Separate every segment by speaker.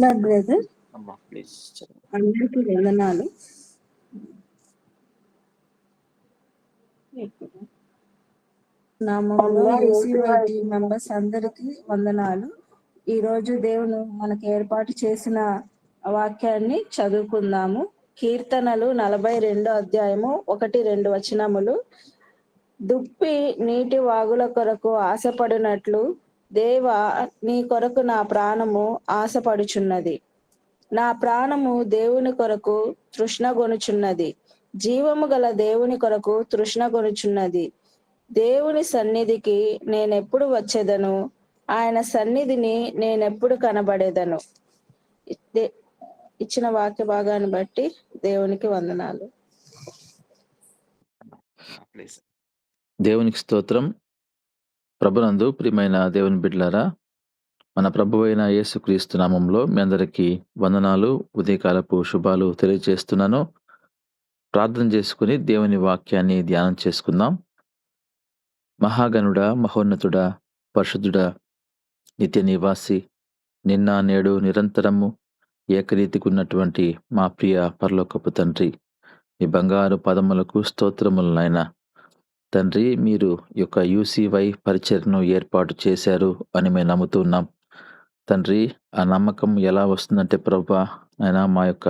Speaker 1: Brother
Speaker 2: అమ్మా please
Speaker 1: అందరికీ వందనాలు. నామంలో యూసీవై టీం మెంబర్స్ అందరికీ వందనాలు. ఈరోజు దేవుడు మనకు ఏర్పాటు చేసిన వాక్యాన్ని చదువుకుందాము. కీర్తనలు 42 అధ్యాయము 1-2 వచనములు. దుప్పి నీటి వాగుల కొరకు ఆశపడినట్లు దేవా నీ కొరకు నా ప్రాణము ఆశపడుచున్నది. నా ప్రాణము దేవుని కొరకు తృష్ణగొనుచున్నది, జీవము గల దేవుని కొరకు తృష్ణగొనుచున్నది. దేవుని సన్నిధికి నేనెప్పుడు వచ్చేదను, ఆయన సన్నిధిని నేనెప్పుడు కనబడేదను. ఇచ్చిన వాక్య భాగాన్ని బట్టి దేవునికి వందనాలు.
Speaker 2: ప్లీజ్. దేవునికి స్తోత్రం. ప్రభునందు ప్రియమైన దేవుని బిడ్డలారా, మన ప్రభువైన యేసుక్రీస్తు నామంలో మీ అందరికీ వందనాలు, ఉదయకాలపు శుభాలు తెలియజేస్తున్నాను. ప్రార్థన చేసుకుని దేవుని వాక్యాన్ని ధ్యానం చేసుకుందాం. మహాగణుడా, మహోన్నతుడా, పరిశుద్ధుడా, నిత్య నివాసి, నిన్న నేడు నిరంతరము ఏకరీతికి ఉన్నటువంటి మా ప్రియ పరలోకపు తండ్రి, మీ బంగారు పదములకు స్తోత్రములు నాయనా. తండ్రి, మీరు ఈ యొక్క యూసీవై పరిచర్ను ఏర్పాటు చేశారు అని మేము నమ్ముతున్నాం. తండ్రి, ఆ నమ్మకం ఎలా వస్తుందంటే ప్రభా నాయనా, మా యొక్క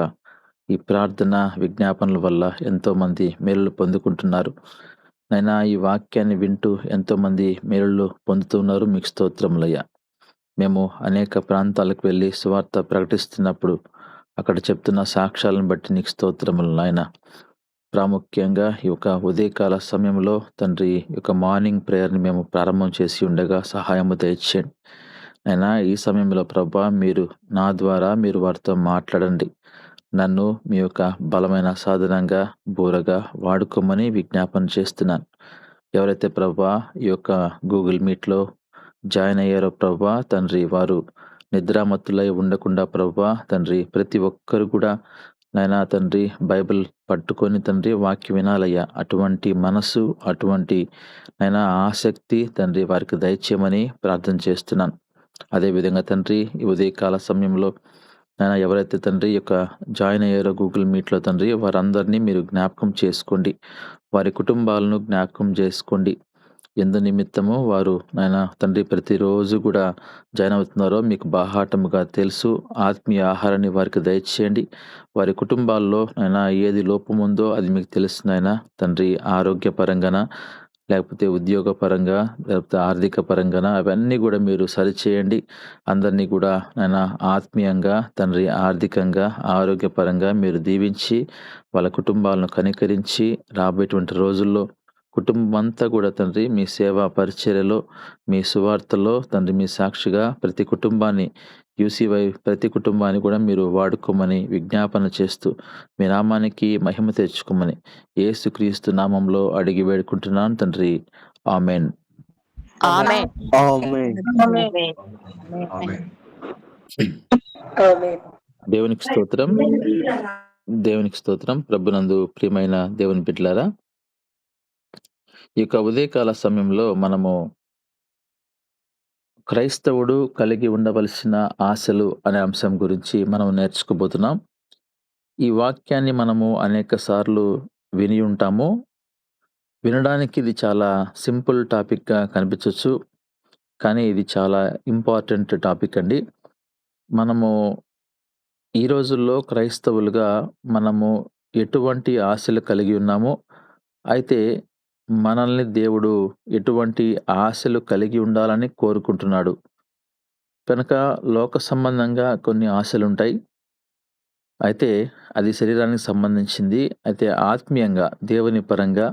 Speaker 2: ఈ ప్రార్థన విజ్ఞాపనల వల్ల ఎంతోమంది మేలులు పొందుకుంటున్నారు నైనా. ఈ వాక్యాన్ని వింటూ ఎంతోమంది మేలులు పొందుతున్నారు. మీకు స్తోత్రములయ్యా. మేము అనేక ప్రాంతాలకు వెళ్ళి సువార్త ప్రకటిస్తున్నప్పుడు అక్కడ చెప్తున్న సాక్ష్యాలను బట్టి నీకు స్తోత్రములు నాయనా. ప్రాముఖ్యంగా ఈ యొక్క ఉదయకాల సమయంలో తండ్రి, ఈ యొక్క మార్నింగ్ ప్రేయర్ని మేము ప్రారంభం చేసి ఉండగా సహాయము దయచేయండి అయినా. ఈ సమయంలో ప్రభా, మీరు నా ద్వారా మీరు వారితో మాట్లాడండి. నన్ను మీ యొక్క బలమైన సాధనంగా బూరగా వాడుకోమని విజ్ఞాపన చేస్తున్నాను. ఎవరైతే ప్రభా ఈ యొక్క గూగుల్ మీట్లో జాయిన్ అయ్యారో ప్రభా తండ్రి, వారు నిద్రామత్తులై ఉండకుండా ప్రభా తండ్రి, ప్రతి ఒక్కరు కూడా నాయనా తండ్రి బైబిల్ పట్టుకొని తండ్రి వాక్యం వినాలయ్యా. అటువంటి మనసు, అటువంటి నాయనా ఆసక్తి తండ్రి వారికి దయచేయమని ప్రార్థన చేస్తున్నాను. అదేవిధంగా తండ్రి, ఈ ఉదయకాల సమయంలో నాయనా ఎవరైతే తండ్రి యొక్క జాయిన్ అయ్యారో గూగుల్ మీట్లో తండ్రి, వారందరినీ మీరు జ్ఞాపకం చేసుకోండి. వారి కుటుంబాలను జ్ఞాపకం చేసుకోండి. ఎందు నిమిత్తము వారు నాయనా తండ్రి ప్రతిరోజు కూడా జాయిన్ అవుతున్నారో మీకు బాహాటముగా తెలుసు. ఆత్మీయ ఆహారాన్ని వారికి దయచేయండి. వారి కుటుంబాల్లో నాయనా ఏది లోపం ఉందో అది మీకు తెలుసు నాయనా తండ్రి. ఆరోగ్యపరంగాన, లేకపోతే ఉద్యోగపరంగా, లేకపోతే ఆర్థిక పరంగాన, అవన్నీ కూడా మీరు సరిచేయండి. అందరినీ కూడా నాయనా ఆత్మీయంగా తండ్రి, ఆర్థికంగా, ఆరోగ్యపరంగా మీరు దీవించి వాళ్ళ కుటుంబాలను కనికరించి రాబోయేటువంటి రోజుల్లో కుటుంబం అంతా కూడా తండ్రి మీ సేవా పరిచర్యలో, మీ సువార్తలో తండ్రి మీ సాక్షిగా ప్రతి కుటుంబాన్ని, యూసీవై ప్రతి కుటుంబాన్ని కూడా మీరు వాడుకోమని విజ్ఞాపన చేస్తూ మీ నామానికి మహిమ తెచ్చుకోమని యేసుక్రీస్తు నామంలో అడిగి వేడుకుంటున్నాను తండ్రి. ఆమెన్. దేవునికి స్తోత్రం. దేవునికి స్తోత్రం. ప్రభునందు ప్రియమైన దేవుని బిడ్డలారా, ఈ యొక్క ఉదయకాల సమయంలో మనము క్రైస్తవుడు కలిగి ఉండవలసిన ఆశలు అనే అంశం గురించి మనం నేర్చుకోబోతున్నాం. ఈ వాక్యాన్ని మనము అనేక సార్లు విని ఉంటాము. వినడానికి ఇది చాలా సింపుల్ టాపిక్గా కనిపించవచ్చు, కానీ ఇది చాలా ఇంపార్టెంట్ టాపిక్ అండి. మనము ఈ రోజుల్లో క్రైస్తవులుగా మనము ఎటువంటి ఆశలు కలిగి ఉన్నామో, అయితే మనల్ని దేవుడు ఎటువంటి ఆశలు కలిగి ఉండాలని కోరుకుంటున్నాడు. కనుక లోక సంబంధంగా కొన్ని ఆశలు ఉంటాయి, అయితే అది శరీరానికి సంబంధించింది. అయితే ఆత్మీయంగా దేవుని పరంగా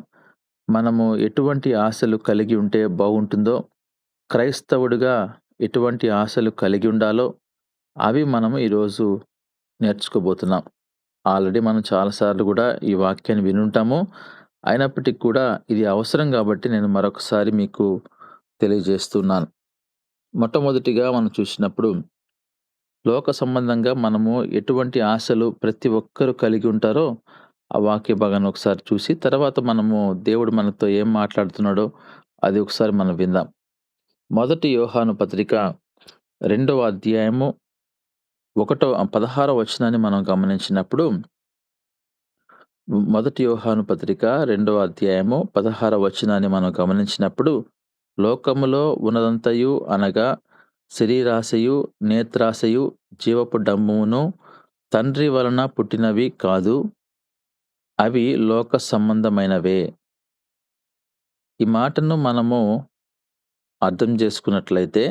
Speaker 2: మనము ఎటువంటి ఆశలు కలిగి ఉంటే బాగుంటుందో, క్రైస్తవుడిగా ఎటువంటి ఆశలు కలిగి ఉండాలో అవి మనము ఈరోజు నేర్చుకోబోతున్నాం. ఆల్రెడీ మనం చాలాసార్లు కూడా ఈ వాక్యాన్ని వినుంటాము. అయినప్పటికీ కూడా ఇది అవసరం కాబట్టి నేను మరొకసారి మీకు తెలియజేస్తున్నాను. మొట్టమొదటిగా మనం చూసినప్పుడు లోక సంబంధంగా మనము ఎటువంటి ఆశలు ప్రతి ఒక్కరూ కలిగి ఉంటారో ఆ వాక్య భాగాన్ని ఒకసారి చూసి తర్వాత మనము దేవుడు మనతో ఏం మాట్లాడుతున్నాడో అది ఒకసారి మనం విందాం. మొదటి యోహాను పత్రిక 2వ అధ్యాయము 16వ వచనాన్ని మనం గమనించినప్పుడు, మొదటి యోహాను పత్రిక 2వ అధ్యాయము 16వ వచనాన్ని మనం గమనించినప్పుడు, లోకములో ఉన్నదంతయు అనగా శరీరాశయు, నేత్రాశయు, జీవపు డంబమును తండ్రి వలన పుట్టినవి కాదు, అవి లోక సంబంధమైనవే. ఈ మాటను మనము అర్థం చేసుకున్నట్లయితే,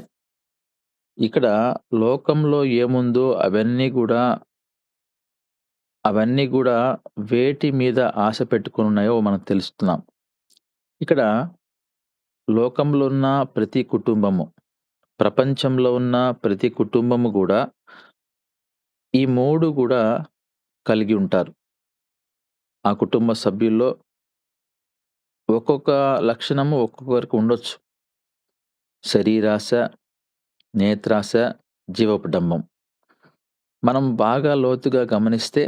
Speaker 2: ఇక్కడ లోకంలో ఏముందో అవన్నీ కూడా వేటి మీద ఆశ పెట్టుకున్నాయో మనం తెలుస్తున్నాం. ఇక్కడ లోకంలో ఉన్న ప్రతి కుటుంబము, ప్రపంచంలో ఉన్న ప్రతి కుటుంబము కూడా ఈ 3 కూడా కలిగి ఉంటారు. ఆ కుటుంబ సభ్యుల్లో ఒక్కొక్క లక్షణము ఒక్కొక్కరికి ఉండొచ్చు. శరీరాశ, నేత్రాశ, జీవపు డంబం. మనం బాగా లోతుగా గమనిస్తే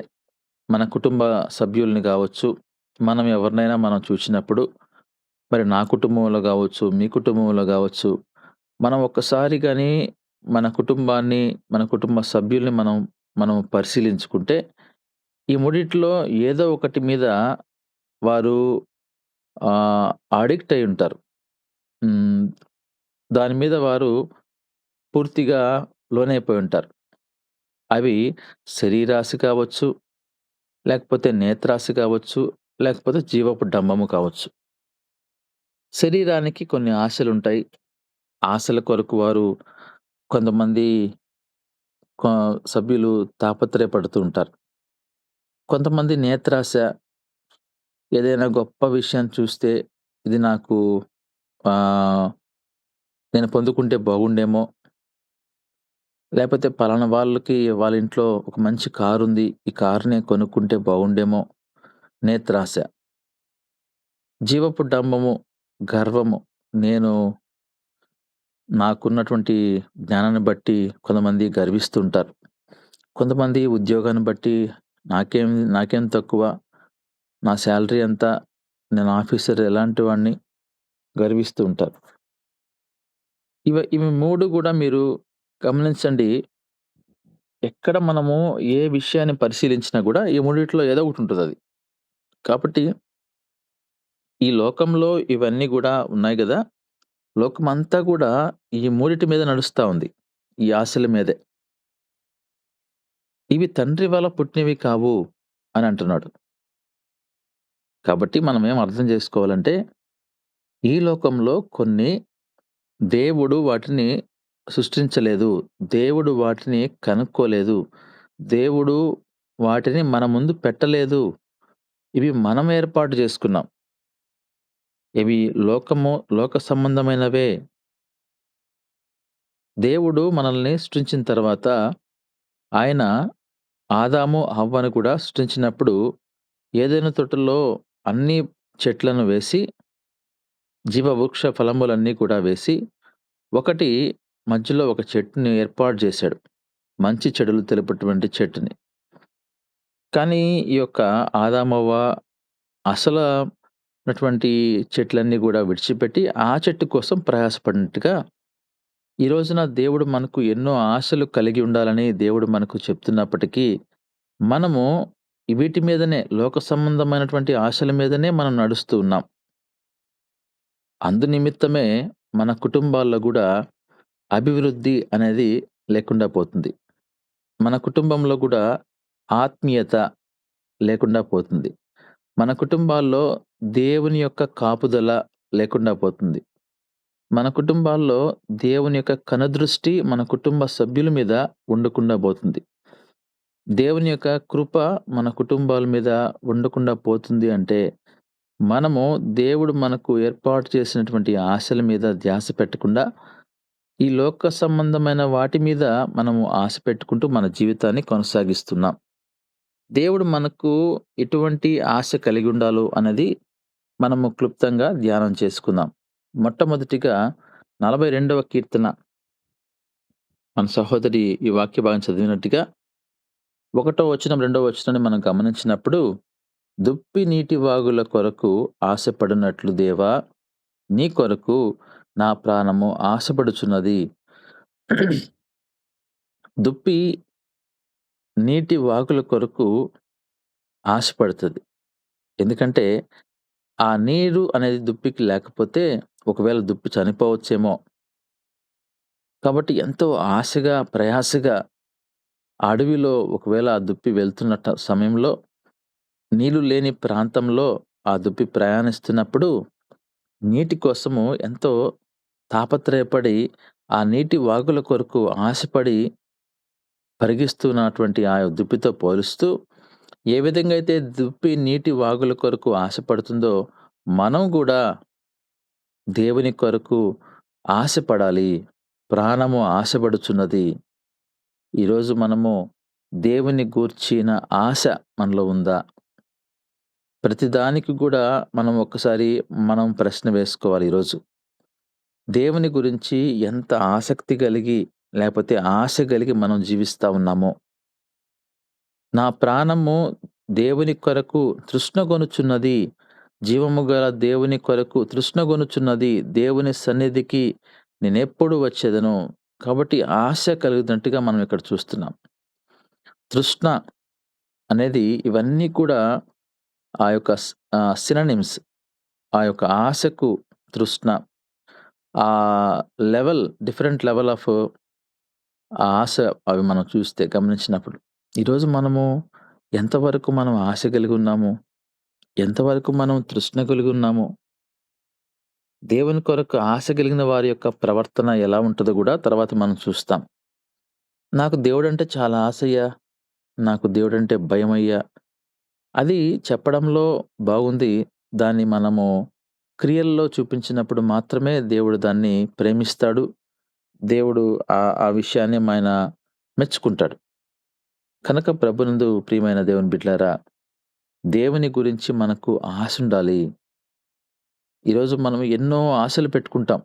Speaker 2: మన కుటుంబ సభ్యుల్ని కావచ్చు, మనం ఎవరినైనా మనం చూసినప్పుడు, మరి నా కుటుంబంలో కావచ్చు, మీ కుటుంబంలో కావచ్చు, మనం ఒక్కసారి గాని మన కుటుంబాన్ని, మన కుటుంబ సభ్యుల్ని మనం పరిశీలించుకుంటే, ఈ మూడిట్లో ఏదో ఒకటి మీద వారు అడిక్ట్ అయి ఉంటారు. హ్మ్. దాని మీద వారు పూర్తిగా లోనైపోయి ఉంటారు. అవి శరీరాశ కావచ్చు, లేకపోతే నేత్రాశ కావచ్చు, లేకపోతే జీవపు డంబము కావచ్చు. శరీరానికి కొన్ని ఆశలుంటాయి. ఆశల కొరకు వారు కొంతమంది కొ సభ్యులు తాపత్రయపడుతూ ఉంటారు. కొంతమంది నేత్రాశ, ఏదైనా గొప్ప విషయం చూస్తే ఇది నాకు ఆహ్, నేను పొందుకుంటే బాగుండేమో, లేపోతే పలానా వాళ్ళ ఇంట్లో ఒక మంచి కారుంది. ఈ కారుని కొనుక్కుంటే బాగుండేమో, నేత్రాశ. జీవపు డంబము, గర్వము. నేను నాకున్నటువంటి జ్ఞానాన్ని బట్టి కొంతమంది గర్విస్తుంటారు. కొంతమంది ఉద్యోగాన్ని బట్టి నాకేం తక్కువ, నా సాలరీ ఎంత, నేను ఆఫీసర్ ఎలాంటి వాడిని గర్విస్తూ ఉంటారు. ఇవి 3 గూడా మీరు గమనించండి. ఎక్కడ మనము ఏ విషయాన్ని పరిశీలించినా గూడా ఈ మూడిట్లో ఏదో ఒకటుంటదది. కాబట్టి ఈ లోకంలో ఇవన్నీ గూడా ఉన్నాయి గదా! లోకమంతా గూడా ఈ మూడిటి మీద నడుస్తా ఉంది. ఈ ఆశల మీదే. ఇవి తండ్రి వల్ల పుట్టినవి కావు అని అంటున్నాడు. కాబట్టి మనం ఏం అర్థం చేసుకోవాలంటే, ఈ లోకంలో కొన్ని దేవుడు వాటిని సృష్టించలేదు. దేవుడు వాటిని కనుక్కోలేదు. దేవుడు వాటిని మన ముందు పెట్టలేదు. ఇవి మనం ఏర్పాటు చేసుకున్నాం. ఇవి లోక సంబంధమైనవే. దేవుడు మనల్ని సృష్టించిన తర్వాత ఆయన ఆదాము, హవ్వను కూడా సృష్టించినప్పుడు ఏదైనా తోటలో అన్ని చెట్లను వేసి, జీవవృక్ష ఫలములన్నీ కూడా వేసి, ఒకటి మధ్యలో ఒక చెట్టుని ఏర్పాటు చేశాడు. మంచి చెడులు తెలుపటువంటి చెట్టుని. కానీ ఈ యొక్క ఆదామవ్వ అసలైనటువంటి చెట్లన్నీ గూడా విడిచిపెట్టి, ఆ చెట్టు కోసం ప్రయాసపడినట్టుగా, ఈ రోజున దేవుడు మనకు ఎన్నో ఆశలు కలిగి ఉండాలని దేవుడు మనకు చెప్తున్నప్పటికీ, మనము వీటి మీదనే లోక సంబంధమైనటువంటి ఆశల మీదనే మనం నడుస్తూ ఉన్నాం. అందు నిమిత్తమే మన కుటుంబాల్లో గూడా అభివృద్ధి అనేది లేకుండా పోతుంది. మన కుటుంబంలో గూడా ఆత్మీయత లేకుండా పోతుంది. మన కుటుంబాల్లో దేవుని యొక్క కాపుదల లేకుండా పోతుంది. మన కుటుంబాల్లో దేవుని యొక్క కనుదృష్టి మన కుటుంబ సభ్యుల మీద ఉండకుండా పోతుంది. దేవుని యొక్క కృప మన కుటుంబాల మీద ఉండకుండా పోతుంది అంటే, మనము దేవుడు మనకు ఏర్పాటు చేసినటువంటి ఆశల మీద ధ్యాస పెట్టకుండా, ఈ లోక సంబంధమైన వాటి మీద మనము ఆశ పెట్టుకుంటూ మన జీవితాన్ని కొనసాగిస్తున్నాం. దేవుడు మనకు ఎటువంటి ఆశ కలిగి ఉండాలో అన్నది మనము క్లుప్తంగా ధ్యానం చేసుకుందాం. మొట్టమొదటిగా 42వ కీర్తన మన సహోదరి ఈ వాక్య భాగం చదివినట్టుగా 1వ వచనం, 2వ వచనాన్ని మనం గమనించినప్పుడు, దుప్పి నీటి వాగుల కొరకు ఆశపడినట్లు దేవా, నీ కొరకు నా ప్రాణము ఆశపడుచున్నది. దుప్పి నీటి వాగుల కొరకు ఆశపడుతుంది. ఎందుకంటే ఆ నీరు అనేది దుప్పికి లేకపోతే ఒకవేళ దుప్పి చనిపోవచ్చేమో. కాబట్టి ఎంతో ఆశగా, ప్రయాసగా అడవిలో ఒకవేళ ఆ దుప్పి వెళ్తున్న సమయంలో నీళ్లు లేని ప్రాంతంలో ఆ దుప్పి ప్రయాణిస్తున్నప్పుడు నీటి కోసము ఎంతో తాపత్రయపడి ఆ నీటి వాగుల కొరకు ఆశపడి పరిగిస్తున్నటువంటి ఆ దుప్పితో పోలుస్తూ ఏ విధంగా అయితే దుప్పి నీటి వాగుల కొరకు ఆశపడుతుందో మనం కూడా దేవుని కొరకు ఆశపడాలి. ప్రాణము ఆశపడుచున్నది. ఈరోజు మనము దేవుని గూర్చిన ఆశ మనలో ఉందా? ప్రతిదానికి కూడా మనం ప్రశ్న వేసుకోవాలి ఈరోజు. దేవుని గురించి ఎంత ఆసక్తి కలిగి లేకపోతే ఆశ కలిగి మనం జీవిస్తా ఉన్నామో. నా ప్రాణము దేవుని కొరకు తృష్ణగొనుచున్నది. జీవము గల దేవుని కొరకు తృష్ణగొనుచున్నది. దేవుని సన్నిధికి నేనెప్పుడు వచ్చేదను. కాబట్టి ఆశ కలిగినట్టుగా మనం ఇక్కడ చూస్తున్నాం. తృష్ణ అనేది ఇవన్నీ కూడా ఆ యొక్క సినోనిమ్స్. ఆ యొక్క ఆశకు తృష్ణ. డిఫరెంట్ లెవెల్ ఆఫ్ ఆశ అవి మనం చూస్తే గమనించినప్పుడు. ఈరోజు మనము ఎంతవరకు మనం ఆశ కలిగి ఉన్నాము? ఎంతవరకు మనం తృష్ణ కలిగి ఉన్నాము? దేవుని కొరకు ఆశ కలిగిన వారి యొక్క ప్రవర్తన ఎలా ఉంటదో గూడా తర్వాత మనం చూస్తాం. నాకు దేవుడంటే చాలా ఆశయ్యా. నాకు దేవుడంటే భయమయ్యా. అది చెప్పడంలో బాగుంది. దాన్ని మనము క్రియల్లో చూపించినప్పుడు మాత్రమే దేవుడు దాన్ని ప్రేమిస్తాడు. దేవుడు ఆ విషయాన్ని ఆయన మెచ్చుకుంటాడు. కనుక ప్రభునందు ప్రియమైన దేవుని బిడ్డలారా, దేవుని గురించి మనకు ఆశుండాలి. ఈరోజు మనం ఎన్నో ఆశలు పెట్టుకుంటాం.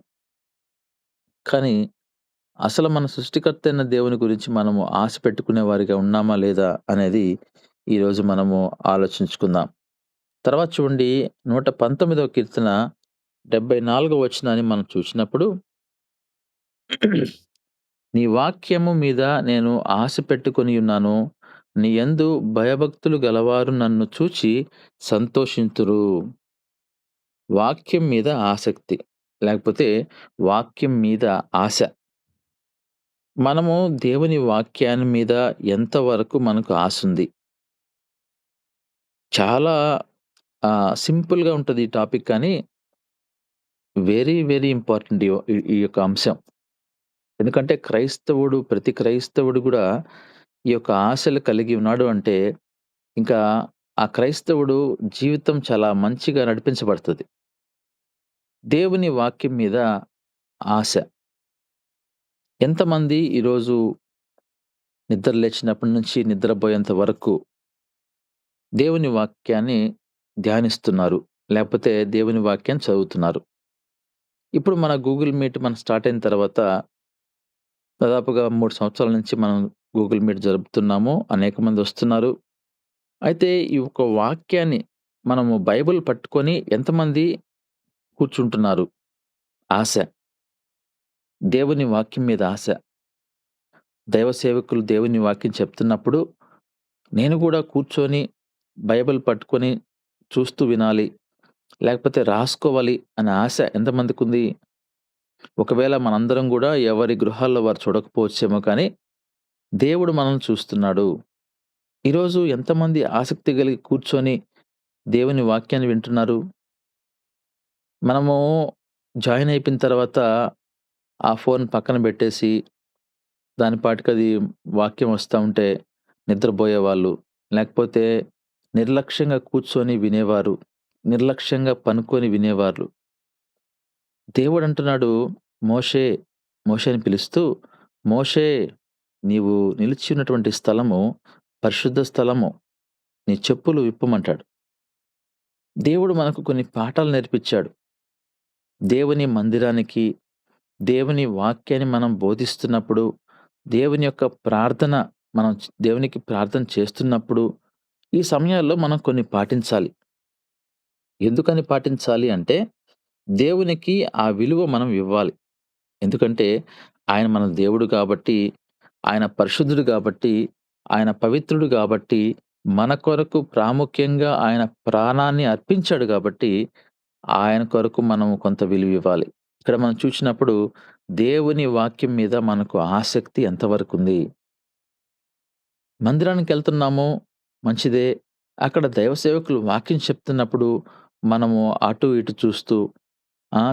Speaker 2: కానీ అసలు మన సృష్టికర్త అయిన దేవుని గురించి మనము ఆశ పెట్టుకునే వారిగా ఉన్నామా లేదా అనేది ఈరోజు మనము ఆలోచించుకుందాం. తర్వాత చూడండి 119వ కీర్తన 74వ వచనాన్ని మనం చూసినప్పుడు నీ వాక్యము మీద నేను ఆశ పెట్టుకొనియున్నాను. నీ యందు భయభక్తులు గలవారు నన్ను చూచి సంతోషింతురు. వాక్యం మీద ఆసక్తి, లేకపోతే వాక్యం మీద ఆశ. మనము దేవుని వాక్యాన్ని మీద ఎంతవరకు మనకు ఆశుంది? చాలా సింపుల్‌గా ఉంటది ఈ టాపిక్ కానీ వెరీ, వెరీ ఇంపార్టెంట్ ఈ యొక్క అంశం. ఎందుకంటే ప్రతి క్రైస్తవుడు గూడా ఈ యొక్క ఆశలు కలిగి ఉన్నాడు అంటే, ఇంకా ఆ క్రైస్తవుడు జీవితం చాలా మంచిగా నడిపించబడుతది. దేవుని వాక్యం మీద ఆశ. ఎంతమంది ఈరోజు నిద్ర లేచినప్పటి నుంచి నిద్రపోయేంత వరకు దేవుని వాక్యాన్ని ధ్యానిస్తున్నారు. లేకపోతే దేవుని వాక్యాన్ని చదువుతున్నారు. ఇప్పుడు మన గూగుల్ మీట్ స్టార్ట్ అయిన తర్వాత దాదాపుగా 3 సంవత్సరాల నుంచి మనం గూగుల్ మీట్ జరుపుతున్నాము. అనేక మంది వస్తున్నారు. అయితే ఈ యొక్క వాక్యాన్ని మనము బైబిల్ పట్టుకొని ఎంతమంది కూర్చుంటున్నారు? ఆశ. దేవుని వాక్యం మీద ఆశ. దైవ సేవకులు దేవుని వాక్యం చెప్తున్నప్పుడు నేను కూడా కూర్చొని బైబిల్ పట్టుకొని చూస్తూ వినాలి. లేకపోతే రాసుకోవాలి అనే ఆశ ఎంతమందికుంది? ఒకవేళ మనందరం గూడా ఎవరి గృహాల్లో వారు చూడకపోవచ్చేమో కానీ, దేవుడు మనల్ని చూస్తున్నాడు. ఈరోజు ఎంతమంది ఆసక్తి కలిగి కూర్చొని దేవుని వాక్యాన్ని వింటున్నారు? మనము జాయిన్ అయిపోయిన తర్వాత ఆ ఫోన్ పక్కన బెట్టేసి, దాని పాటికది వాక్యం వస్తా ఉంటే నిద్రబోయేవాళ్ళు. లేకపోతే నిర్లక్ష్యంగా కూర్చొని వినేవారు. నిర్లక్ష్యంగా పనుకొని వినేవాళ్ళు. దేవుడంటున్నాడు మోషేని పిలుస్తూ, మోషే నీవు నిలిచి ఉన్నటువంటి స్థలము పరిశుద్ధ స్థలము. నీ చెప్పులు విప్పమంటాడు. దేవుడు మనకు కొన్ని పాఠాలు నేర్పించాడు. దేవుని మందిరానికి, దేవుని వాక్యాన్ని మనం బోధిస్తున్నప్పుడు, దేవుని యొక్క ప్రార్థన మనం దేవునికి ప్రార్థన చేస్తున్నప్పుడు, ఈ సమయాల్లో మనం కొన్ని పాటించాలి. ఎందుకని పాటించాలి అంటే, దేవునికి ఆ విలువ మనం ఇవ్వాలి. ఎందుకంటే, ఆయన మన దేవుడు కాబట్టి, ఆయన పరిశుద్ధుడు కాబట్టి, ఆయన పవిత్రుడు గాబట్టి, మన కొరకు ప్రాముఖ్యంగా ఆయన ప్రాణాన్ని అర్పించాడు గాబట్టి, ఆయన కొరకు మనం కొంత విలువివ్వాలి. ఇక్కడ మనం చూసినప్పుడు దేవుని వాక్యం మీద మనకు ఆసక్తి ఎంతవరకుంది? మందిరానికెళ్తున్నాము, మంచిదే. అక్కడ దైవ సేవకులు వాక్యం చెప్తున్నప్పుడు మనము అటు ఇటు చూస్తూ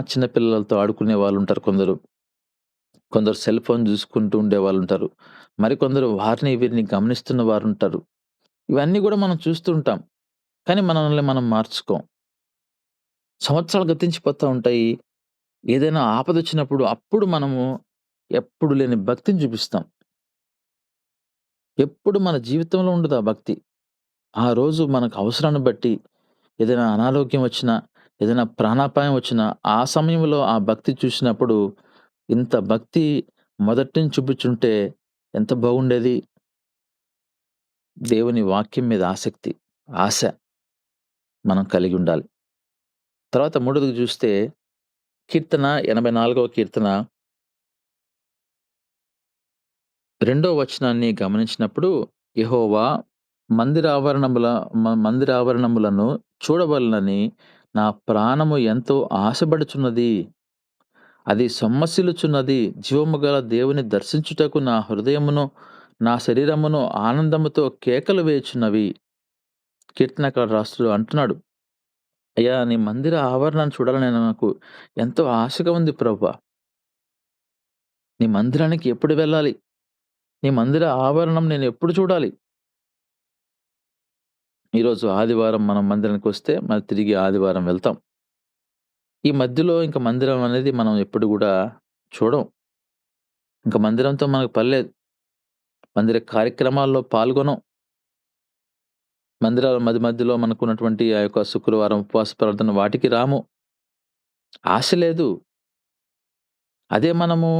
Speaker 2: చిన్న పిల్లలతో ఆడుకునే వాళ్ళుంటారు కొందరు. కొందరు సెల్ ఫోన్ జూసుకుంటూ ఉండేవాళ్ళుంటారు. మరికొందరు వారిని వీరిని గమనిస్తున్న వారుంటారు. ఇవన్నీ గూడా మనం చూస్తూ ఉంటాం. కానీ మనల్ని మనం మార్చుకోం. సంవత్సరాలు గతించిపోతా ఉంటాయి. ఏదైనా ఆపదొచ్చినప్పుడు అప్పుడు మనము ఎప్పుడు లేని భక్తిని చూపిస్తాం. ఎప్పుడు మన జీవితంలో ఉండదు ఆ భక్తి. ఆ రోజు మనకు అవసరాన్ని బట్టి ఏదైనా అనారోగ్యం వచ్చినా, ఏదైనా ప్రాణాపాయం వచ్చినా, ఆ సమయంలో ఆ భక్తి చూసినప్పుడు ఇంత భక్తి మొదటి నుంచి చూపించుంటే ఎంత బాగుండేది. దేవుని వాక్యం మీద ఆసక్తి, ఆశ మనం కలిగి ఉండాలి. తర్వాత మూడోదిగా చూస్తే కీర్తన 84వ కీర్తన 2వ వచనాన్ని గమనించినప్పుడు యెహోవా మందిరావరణములను చూడవలెనని నా ప్రాణము ఎంతో ఆశపడుచున్నది. అది సొమ్మసిల్లుచున్నది. జీవము గల దేవుని దర్శించుటకు నా హృదయమును, నా శరీరమును ఆనందముతో కేకలు వేయుచున్నవి. కీర్తనకారుడు రాస్తూ అంటున్నాడు, అయ్యా! నీ మందిర ఆవరణాన్ని చూడాలని నాకు ఎంతో ఆశగా ఉంది ప్రభువా! నీ మందిరానికి ఎప్పుడు వెళ్ళాలి? నీ మందిర ఆవరణం నేనెప్పుడు చూడాలి? ఈరోజు ఆదివారం మనం మందిరానికొస్తే మరి తిరిగి ఆదివారం వెళ్తాం. ఈ మధ్యలో ఇంక మందిరం అనేది మనం ఎప్పుడు గూడా చూడం. ఇంక మందిరంతో మనకు పని లేదు. మందిర కార్యక్రమాల్లో పాల్గొనం. మందిరాల మధ్యలో మనకున్నటువంటి ఆ యొక్క శుక్రవారం ఉపవాస ప్రార్థన వాటికి రాము. ఆశ లేదు. అదే మనము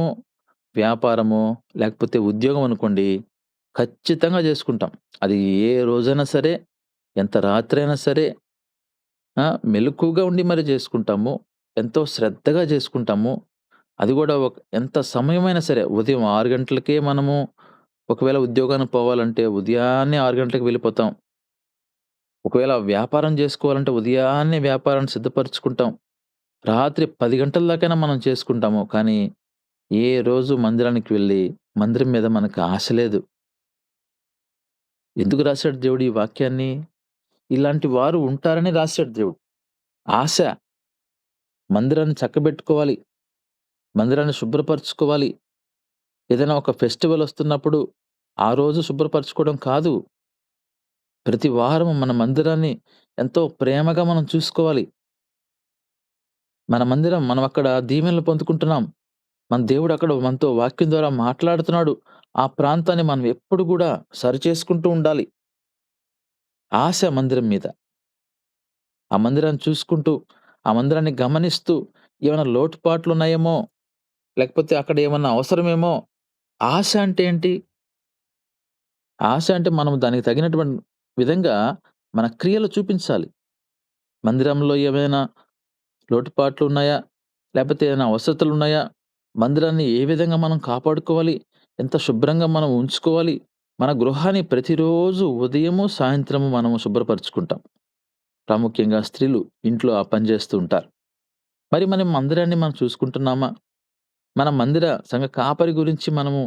Speaker 2: వ్యాపారమో, లేకపోతే ఉద్యోగం అనుకోండి, ఖచ్చితంగా జేసుకుంటాం. అది ఏ రోజైనా సరే, ఎంత రాత్రైనా సరే, మెలకువగా ఉండి మరి జేసుకుంటాము. ఎంతో శ్రద్ధగా జేసుకుంటాము. అది గూడా ఎంత సమయమైనా సరే, ఉదయం 6 గంటలకే మనము ఒకవేళ ఉద్యోగానికి పోవాలంటే ఉదయాన్నే 6 గంటలకు వెళ్ళిపోతాం. ఒకవేళ వ్యాపారం జేసుకోవాలంటే ఉదయాన్నే వ్యాపారాన్ని సిద్ధపరుచుకుంటాం. రాత్రి 10 గంటల దాకైనా మనం చేసుకుంటాము. కానీ ఏ రోజు మందిరానికి వెళ్లి, మందిరం మీద మనకు ఆశ లేదు. ఎందుకు రాసాడు దేవుడు ఈ వాక్యాన్ని? ఇలాంటి వారు ఉంటారని రాసాడు దేవుడు. ఆశ. మందిరాన్ని చక్కబెట్టుకోవాలి. మందిరాన్ని శుభ్రపరచుకోవాలి. ఏదైనా ఒక ఫెస్టివల్ వస్తున్నప్పుడు ఆ రోజు శుభ్రపరచుకోవడం కాదు. ప్రతి వారం మన మందిరాన్ని ఎంతో ప్రేమగా మనం చూసుకోవాలి. మన మందిరం మనం అక్కడ దీవెనలు పొందుకుంటున్నాం. మన దేవుడు అక్కడ మనతో వాక్యం ద్వారా మాట్లాడుతున్నాడు. ఆ ప్రాంతాన్ని మనం ఎప్పుడు గూడా సరిచేసుకుంటూ ఉండాలి. ఆశ మందిరం మీద. ఆ మందిరాన్ని చూసుకుంటూ, ఆ మందిరాన్ని గమనిస్తూ, ఏమైనా లోటుపాట్లున్నాయేమో, లేకపోతే అక్కడ ఏమన్నా అవసరమేమో. ఆశ అంటే ఏంటి? ఆశ అంటే మనం దానికి తగినటువంటి విధంగా మన క్రియలు చూపించాలి. మందిరంలో ఏమైనా లోటుపాట్లున్నాయా? లేపోతే ఏమైనా అవసరతలున్నాయా? మందిరాన్ని ఏ విధంగా మనం కాపాడుకోవాలి? ఎంత శుభ్రంగా మనం ఉంచుకోవాలి? మన గృహాన్ని ప్రతిరోజు ఉదయము, సాయంత్రము మనము శుభ్రపరుచుకుంటాం. ప్రాముఖ్యంగా స్త్రీలు ఇంట్లో ఆ పని చేస్తూ ఉంటారు. మరి మనం మందిరాన్ని మనం చూసుకుంటున్నామా? మన మందిర సంఘ కాపరి గురించి మనము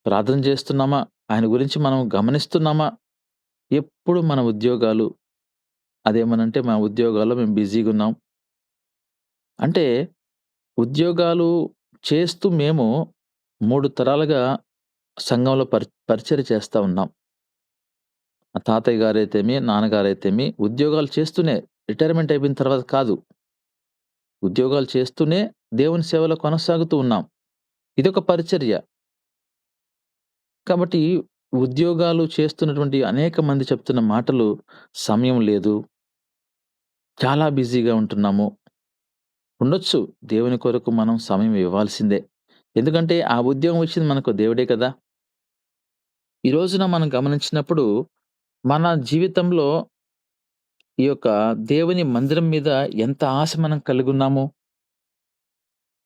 Speaker 2: ప్రార్థన చేస్తున్నామా? ఆయన గురించి మనం గమనిస్తున్నామా? ఎప్పుడు మన ఉద్యోగాలు అదేమనంటే మా ఉద్యోగాల్లో మేము బిజీగున్నాం. అంటే ఉద్యోగాలు చేస్తూ మేము 3 తరాలుగా సంఘంలో పరిచర్య చేస్తా ఉన్నాం. మా తాతయ్య గారైతేమి, నాన్నగారైతేమి ఉద్యోగాలు చేస్తూనే రిటైర్మెంట్ అయిపోయిన తర్వాత కాదు. ఉద్యోగాలు చేస్తూనే దేవుని సేవలో కొనసాగుతూ ఉన్నాం. ఇదొక పరిచర్య. కాబట్టి ఉద్యోగాలు చేస్తున్నటువంటి అనేక మంది చెప్తున్న మాటలు సమయం లేదు. చాలా బిజీగా ఉంటున్నాము. ఉండొచ్చు. దేవుని కొరకు మనం సమయం ఇవ్వాల్సిందే. ఎందుకంటే ఆ ఉద్యోగం ఇచ్చింది మనకు దేవుడే కదా! ఈ రోజున మనం గమనించినప్పుడు మన జీవితంలో ఈ యొక్క దేవుని మందిరం మీద ఎంత ఆశ మనం కలిగున్నాము.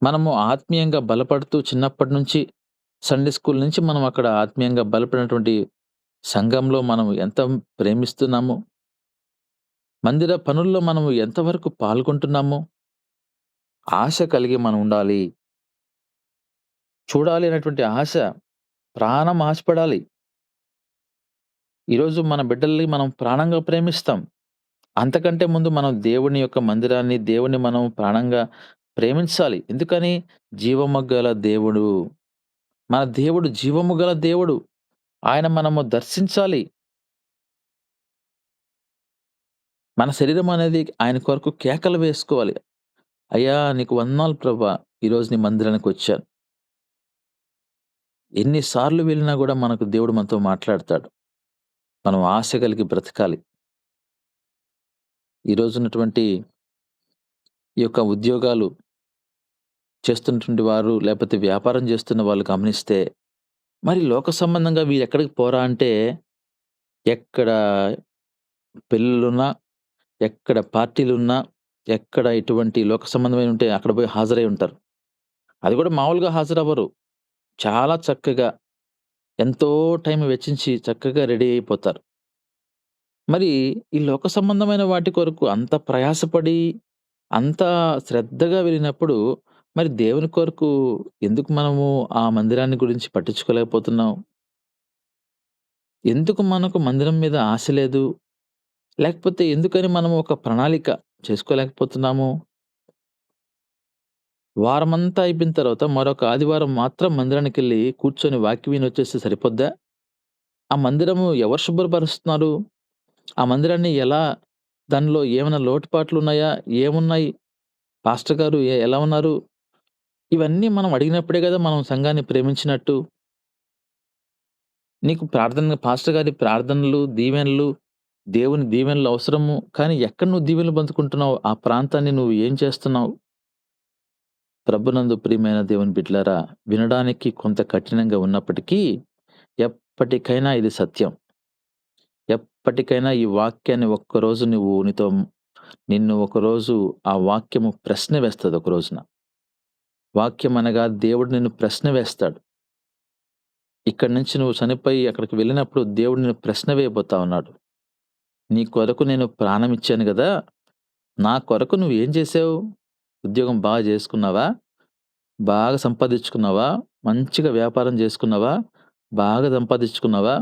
Speaker 2: మనము ఆత్మీయంగా బలపడుతూ చిన్నప్పటి నుంచి సండే స్కూల్ నుంచి మనం అక్కడ ఆత్మీయంగా బలపడినటువంటి సంఘంలో మనం ఎంత ప్రేమిస్తున్నాము, మందిర పనుల్లో మనము ఎంతవరకు పాల్గొంటున్నాము, ఆశ కలిగి మనం ఉండాలి. చూడాలి అనేటువంటి ఆశ, ప్రాణం ఆశపడాలి. ఈరోజు మన బిడ్డల్ని మనం ప్రాణంగా ప్రేమిస్తాం. అంతకంటే ముందు మనం దేవుని యొక్క మందిరాన్ని, దేవుడిని మనం ప్రాణంగా ప్రేమించాలి. ఎందుకని? జీవము గల దేవుడు. మన దేవుడు జీవము గల దేవుడు. ఆయన మనము దర్శించాలి. మన శరీరం అనేది ఆయన కొరకు కేకలు వేసుకోవాలి. అయ్యా! నీకు వందనాలు ప్రభా! ఈరోజు నీ మందిరానికొచ్చాను. ఎన్ని సార్లు వెళ్ళినా గూడా మనకు దేవుడు మనతో మాట్లాడతాడు. మనం ఆశ కలిగి బ్రతకాలి. ఈరోజున్నటువంటి ఈ యొక్క ఉద్యోగాలు చేస్తున్నటువంటి వారు, లేపోతే వ్యాపారం చేస్తున్న వాళ్ళు గమనిస్తే, మరి లోక సంబంధంగా వీరెక్కడికి పోరా అంటే, ఎక్కడ పెళ్ళిళ్ళున్నా, ఎక్కడ పార్టీలున్నా, ఎక్కడ ఇటువంటి లోక సంబంధమైనవి ఉంటే అక్కడ పోయి హాజరై ఉంటారు. అది కూడా మామూలుగా హాజరవ్వరు. చాలా చక్కగా, ఎంతో టైం వెచ్చించి చక్కగా రెడీ అయిపోతారు. మరి ఈ లోక సంబంధమైన వాటి కొరకు అంత ప్రయాసపడి, అంత శ్రద్ధగా వెళ్ళినప్పుడు, మరి దేవుని కొరకు ఎందుకు మనము ఆ మందిరాన్ని గురించి పట్టించుకోలేకపోతున్నాం? ఎందుకు మనకు మందిరం మీద ఆశ లేదు? లేకపోతే ఎందుకని మనం ఒక ప్రణాళిక చేసుకోలేకపోతున్నాము? వారమంతా అయిపోయిన తర్వాత మరొక ఆదివారం మాత్రం మందిరానికెళ్ళి కూర్చొని వాక్యం వినొచ్చేస్తే సరిపోద్దా? ఆ మందిరము ఎవరు శుభ్రపరుస్తున్నారు? ఆ మందిరాన్ని ఎలా, దానిలో ఏమైనా లోటుపాట్లున్నాయా? ఏమున్నాయి? పాస్టర్ గారు ఎలా ఉన్నారు? ఇవన్నీ మనం అడిగినప్పుడే గదా మనం సంఘాన్ని ప్రేమించినట్టు. నీకు పాస్టర్ గారి ప్రార్థనలు, దీవెనలు, దేవుని దీవెనలు అవసరము. కానీ ఎక్కడ నువ్వు దీవెనలు పొందుకుంటున్నావు? ఆ ప్రాంతాన్ని నువ్వు ఏం చేస్తున్నావు? ప్రభునందు ప్రియమైన దేవుని బిడ్డలారా, వినడానికి కొంత కఠినంగా ఉన్నప్పటికీ, ఎప్పటికైనా ఇది సత్యం. ఎప్పటికైనా ఈ వాక్యాన్ని ఒక్కరోజు నిన్ను ఒకరోజు ఆ వాక్యము ప్రశ్న వేస్తది ఒక రోజున. వాక్యం అనగా దేవుడు నిన్ను ప్రశ్న వేస్తాడు. ఇక్కడి నుంచి నువ్వు చనిపోయి అక్కడికి వెళ్ళినప్పుడు దేవుడు నిన్ను ప్రశ్న వేయబోతా ఉన్నాడు. నీ కొరకు నేను ప్రాణం ఇచ్చాను గదా! నా కొరకు నువ్వేం చేశావు? ఉద్యోగం బాగా చేసుకున్నావా? బాగా సంపాదించుకున్నావా? మంచిగా వ్యాపారం చేసుకున్నావా? బాగా సంపాదించుకున్నావా?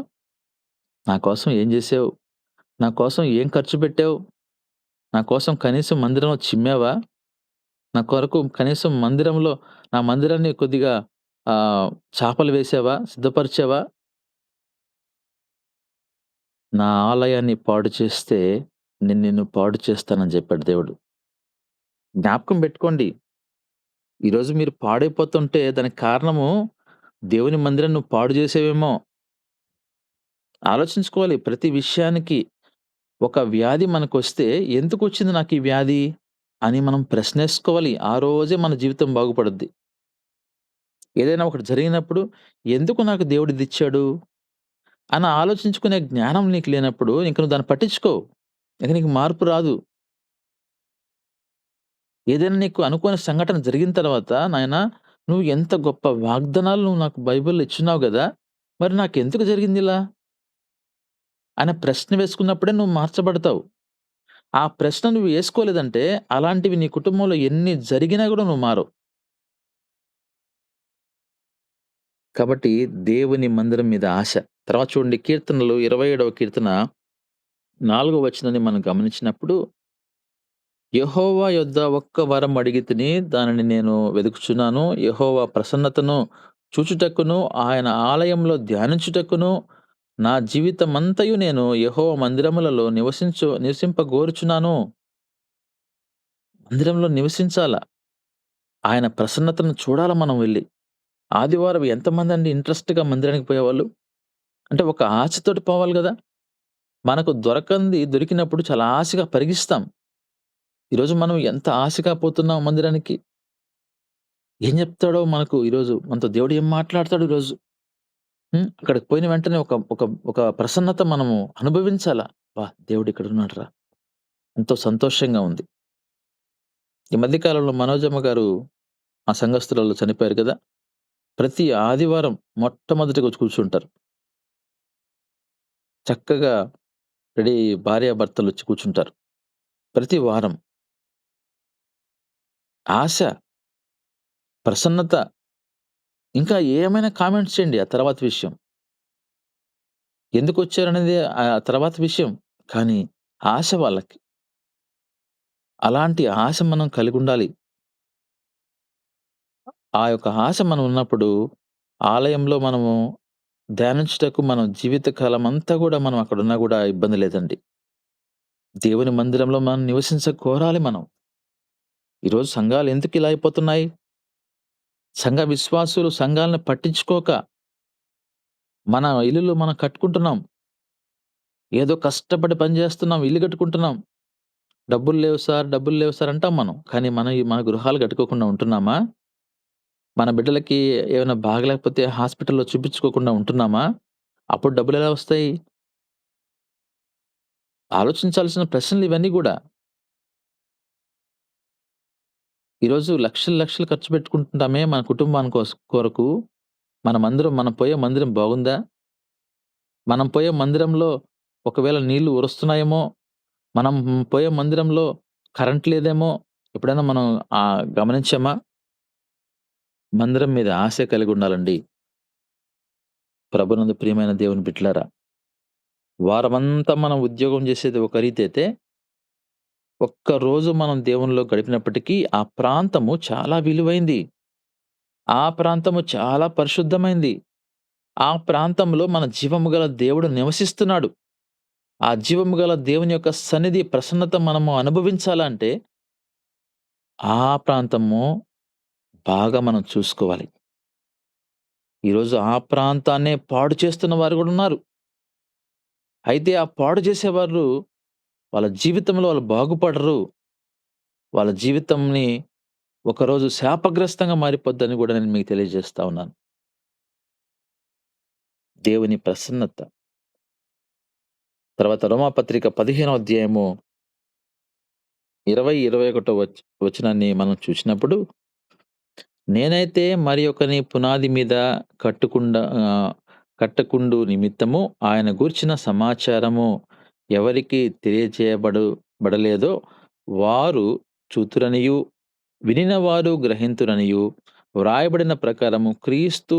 Speaker 2: నా కోసం ఏం చేశావు? నా కోసం ఏం ఖర్చు పెట్టావు? నా కోసం కనీసం మందిరంలో చిమ్మావా? నా కొరకు కనీసం నా మందిరాన్ని కొద్దిగా చాపలు వేశావా? సిద్ధపరిచావా? నా ఆలయాన్ని పాడు చేస్తే నేను నిన్ను పాడు చేస్తానని చెప్పాడు దేవుడు. జ్ఞాపకం పెట్టుకోండి. ఈరోజు మీరు పాడైపోతుంటే దానికి కారణము దేవుని మందిరాన్ని నువ్వు పాడు చేసావేమో. ఆలోచించుకోవాలి ప్రతి విషయానికి. ఒక వ్యాధి మనకొస్తే ఎందుకొచ్చింది నాకీ వ్యాధి? అని మనం ప్రశ్నేసుకోవాలి. ఆ రోజే మన జీవితం బాగుపడుద్ది. ఏదైనా ఒకటి జరిగినప్పుడు ఎందుకు నాకు దేవుడిదిచ్చాడు? అని ఆలోచించుకునే జ్ఞానం నీకు లేనప్పుడు ఇంక నువ్వు దాన్ని పట్టించుకో. ఇంక నీకు మార్పు రాదు. ఏదైనా నీకు అనుకోని సంఘటన జరిగిన తర్వాత, నాయనా నువ్వు ఎంత గొప్ప వాగ్దానాలు నువ్వు నాకు బైబిల్‌లో ఇచ్చున్నావు గదా! మరి నాకెందుకు జరిగిందిలా? అనే ప్రశ్న వేసుకున్నప్పుడే నువ్వు మార్చబడతావు. ఆ ప్రశ్న నువ్వు యేసుకోలేదంటే, అలాంటివి నీ కుటుంబంలో ఎన్ని జరిగినా గూడా నువ్వు మారవు. కాబట్టి దేవుని మందిరం మీద ఆశ. తర్వాత చూడండి కీర్తనలు 27వ కీర్తన 4వ వచనాన్ని మనం గమనించినప్పుడు, యెహోవా యొద్ద ఒక్క వరం అడిగితిని, దానిని నేను వెదుకుచున్నాను. యెహోవా ప్రసన్నతను చూచుటకును, ఆయన ఆలయంలో ధ్యానించుటకును, నా జీవితమంతయు నేను యెహోవా మందిరములలో నివసింపగోరుచున్నాను. మందిరంలో నివసించాల. ఆయన ప్రసన్నతను చూడాల మనం వెళ్లి. ఆదివారం ఎంతమందండి ఇంట్రెస్ట్‌గా మందిరానికి పోయేవాళ్ళు? అంటే ఒక ఆశతోటి పోవాలి గదా! మనకు దొరికినప్పుడు చాలా ఆశగా పరిగిస్తాం. ఈరోజు మనం ఎంత ఆశగా పోతున్నాం మందిరానికి. ఏం జెప్తాడో మనకు ఈరోజు మనతో దేవుడు ఏం మాట్లాడతాడు ఈరోజు. అక్కడికి పోయిన వెంటనే ఒక ఒక ఒక ప్రసన్నత మనము అనుభవించాలా. అబ్బా! దేవుడు ఇక్కడున్నాడురా! ఎంతో సంతోషంగా ఉంది. ఈ మధ్య కాలంలో మనోజమ్మ గారు మా సంఘస్థురాలు చనిపోయారు గదా! ప్రతి ఆదివారం మొట్టమొదటిగా వచ్చి కూర్చుంటారు. చక్కగా రెడీ భార్యాభర్తలు వచ్చి కూర్చుంటారు. ప్రతి వారం ఆశ, ప్రసన్నత, ఇంకా ఏమైనా కామెంట్స్ చేయండి ఆ తర్వాత విషయం. ఎందుకొచ్చారనేది ఆ తర్వాత విషయం. కానీ ఆశ వాళ్ళకి. అలాంటి ఆశ మనం కలిగుండాలి. ఆ యొక్క ఆశ మనం ఉన్నప్పుడు ఆలయంలో మనము ధ్యానించుటకు మనం జీవిత కాలమంతా గూడా మనం అక్కడున్నా గూడా ఇబ్బంది లేదండి. దేవుని మందిరంలో మనం కోరాలి మనం. ఈరోజు సంఘాలు ఎందుకిలా అయిపోతున్నాయి? సంఘ విశ్వాసులు సంఘాలను పట్టించుకోక మన ఇల్లులు మనం కట్టుకుంటున్నాం. ఏదో కష్టపడి పని జేస్తున్నాం. ఇల్లు కట్టుకుంటున్నాం. డబ్బులు లేవు సార్ అంటాం మనం. కానీ మన గృహాలు కట్టుకోకుండా ఉంటున్నామా? మన బిడ్డలకి ఏమైనా బాగలేకపోతే హాస్పిటల్‌లో చూపించుకోకుండా ఉంటున్నామా? అప్పుడు డబ్బులెలా వస్తాయి? ఆలోచించాల్సిన ప్రశ్నలు ఇవన్నీ గూడా. ఈరోజు లక్షలు, లక్షలు ఖర్చు పెట్టుకుంటున్నామే మన కుటుంబాని కొరకు. మనం పోయే మందిరం బాగుందా? మనం పోయే మందిరంలో ఒకవేళ నీళ్లు ఒరుస్తున్నాయేమో, మనం పోయే మందిరంలో కరెంట్ లేదేమో ఎప్పుడైనా మనం గమనించామా? మందిరం మీద ఆశ కలిగుండాలండి. ప్రభునందు ప్రియమైన దేవుని బిడ్డలారా! వారమంతా మనం ఉద్యోగం చేసేది ఒక రీతైతే, ఒక్కరోజు మనం దేవునిలో గడిపినప్పటికీ ఆ ప్రాంతము చాలా విలువైంది. ఆ ప్రాంతము చాలా పరిశుద్ధమైంది. ఆ ప్రాంతంలో మన జీవము గల దేవుడు నివసిస్తున్నాడు. ఆ జీవము గల దేవుని యొక్క సన్నిధి, ప్రసన్నత మనము అనుభవించాలంటే, ఆ ప్రాంతము బాగా మనం చూసుకోవాలి. ఈరోజు ఆ ప్రాంతాన్నే పాడు చేస్తున్న వారు గూడా ఉన్నారు. అయితే ఆ పాడు చేసేవారు వాళ్ళ జీవితంలో వాళ్ళు బాగుపడరు. వాళ్ళ జీవితంని ఒకరోజు శాపగ్రస్తంగా మారిపోద్దని గూడా నేను మీకు తెలియజేస్తా ఉన్నాను. దేవుని ప్రసన్నత. తర్వాత రోమాపత్రిక 15వ అధ్యాయము 20, 21 వచనాన్ని మనం చూసినప్పుడు, నేనైతే మరి ఒకని పునాది మీద కట్టకుండు నిమిత్తము ఆయన గూర్చిన సమాచారము ఎవరికి బడలేదో వారు చూతురనియు, వినినవారు గ్రహింతురనియు, వ్రాయబడిన ప్రకారము క్రీస్తు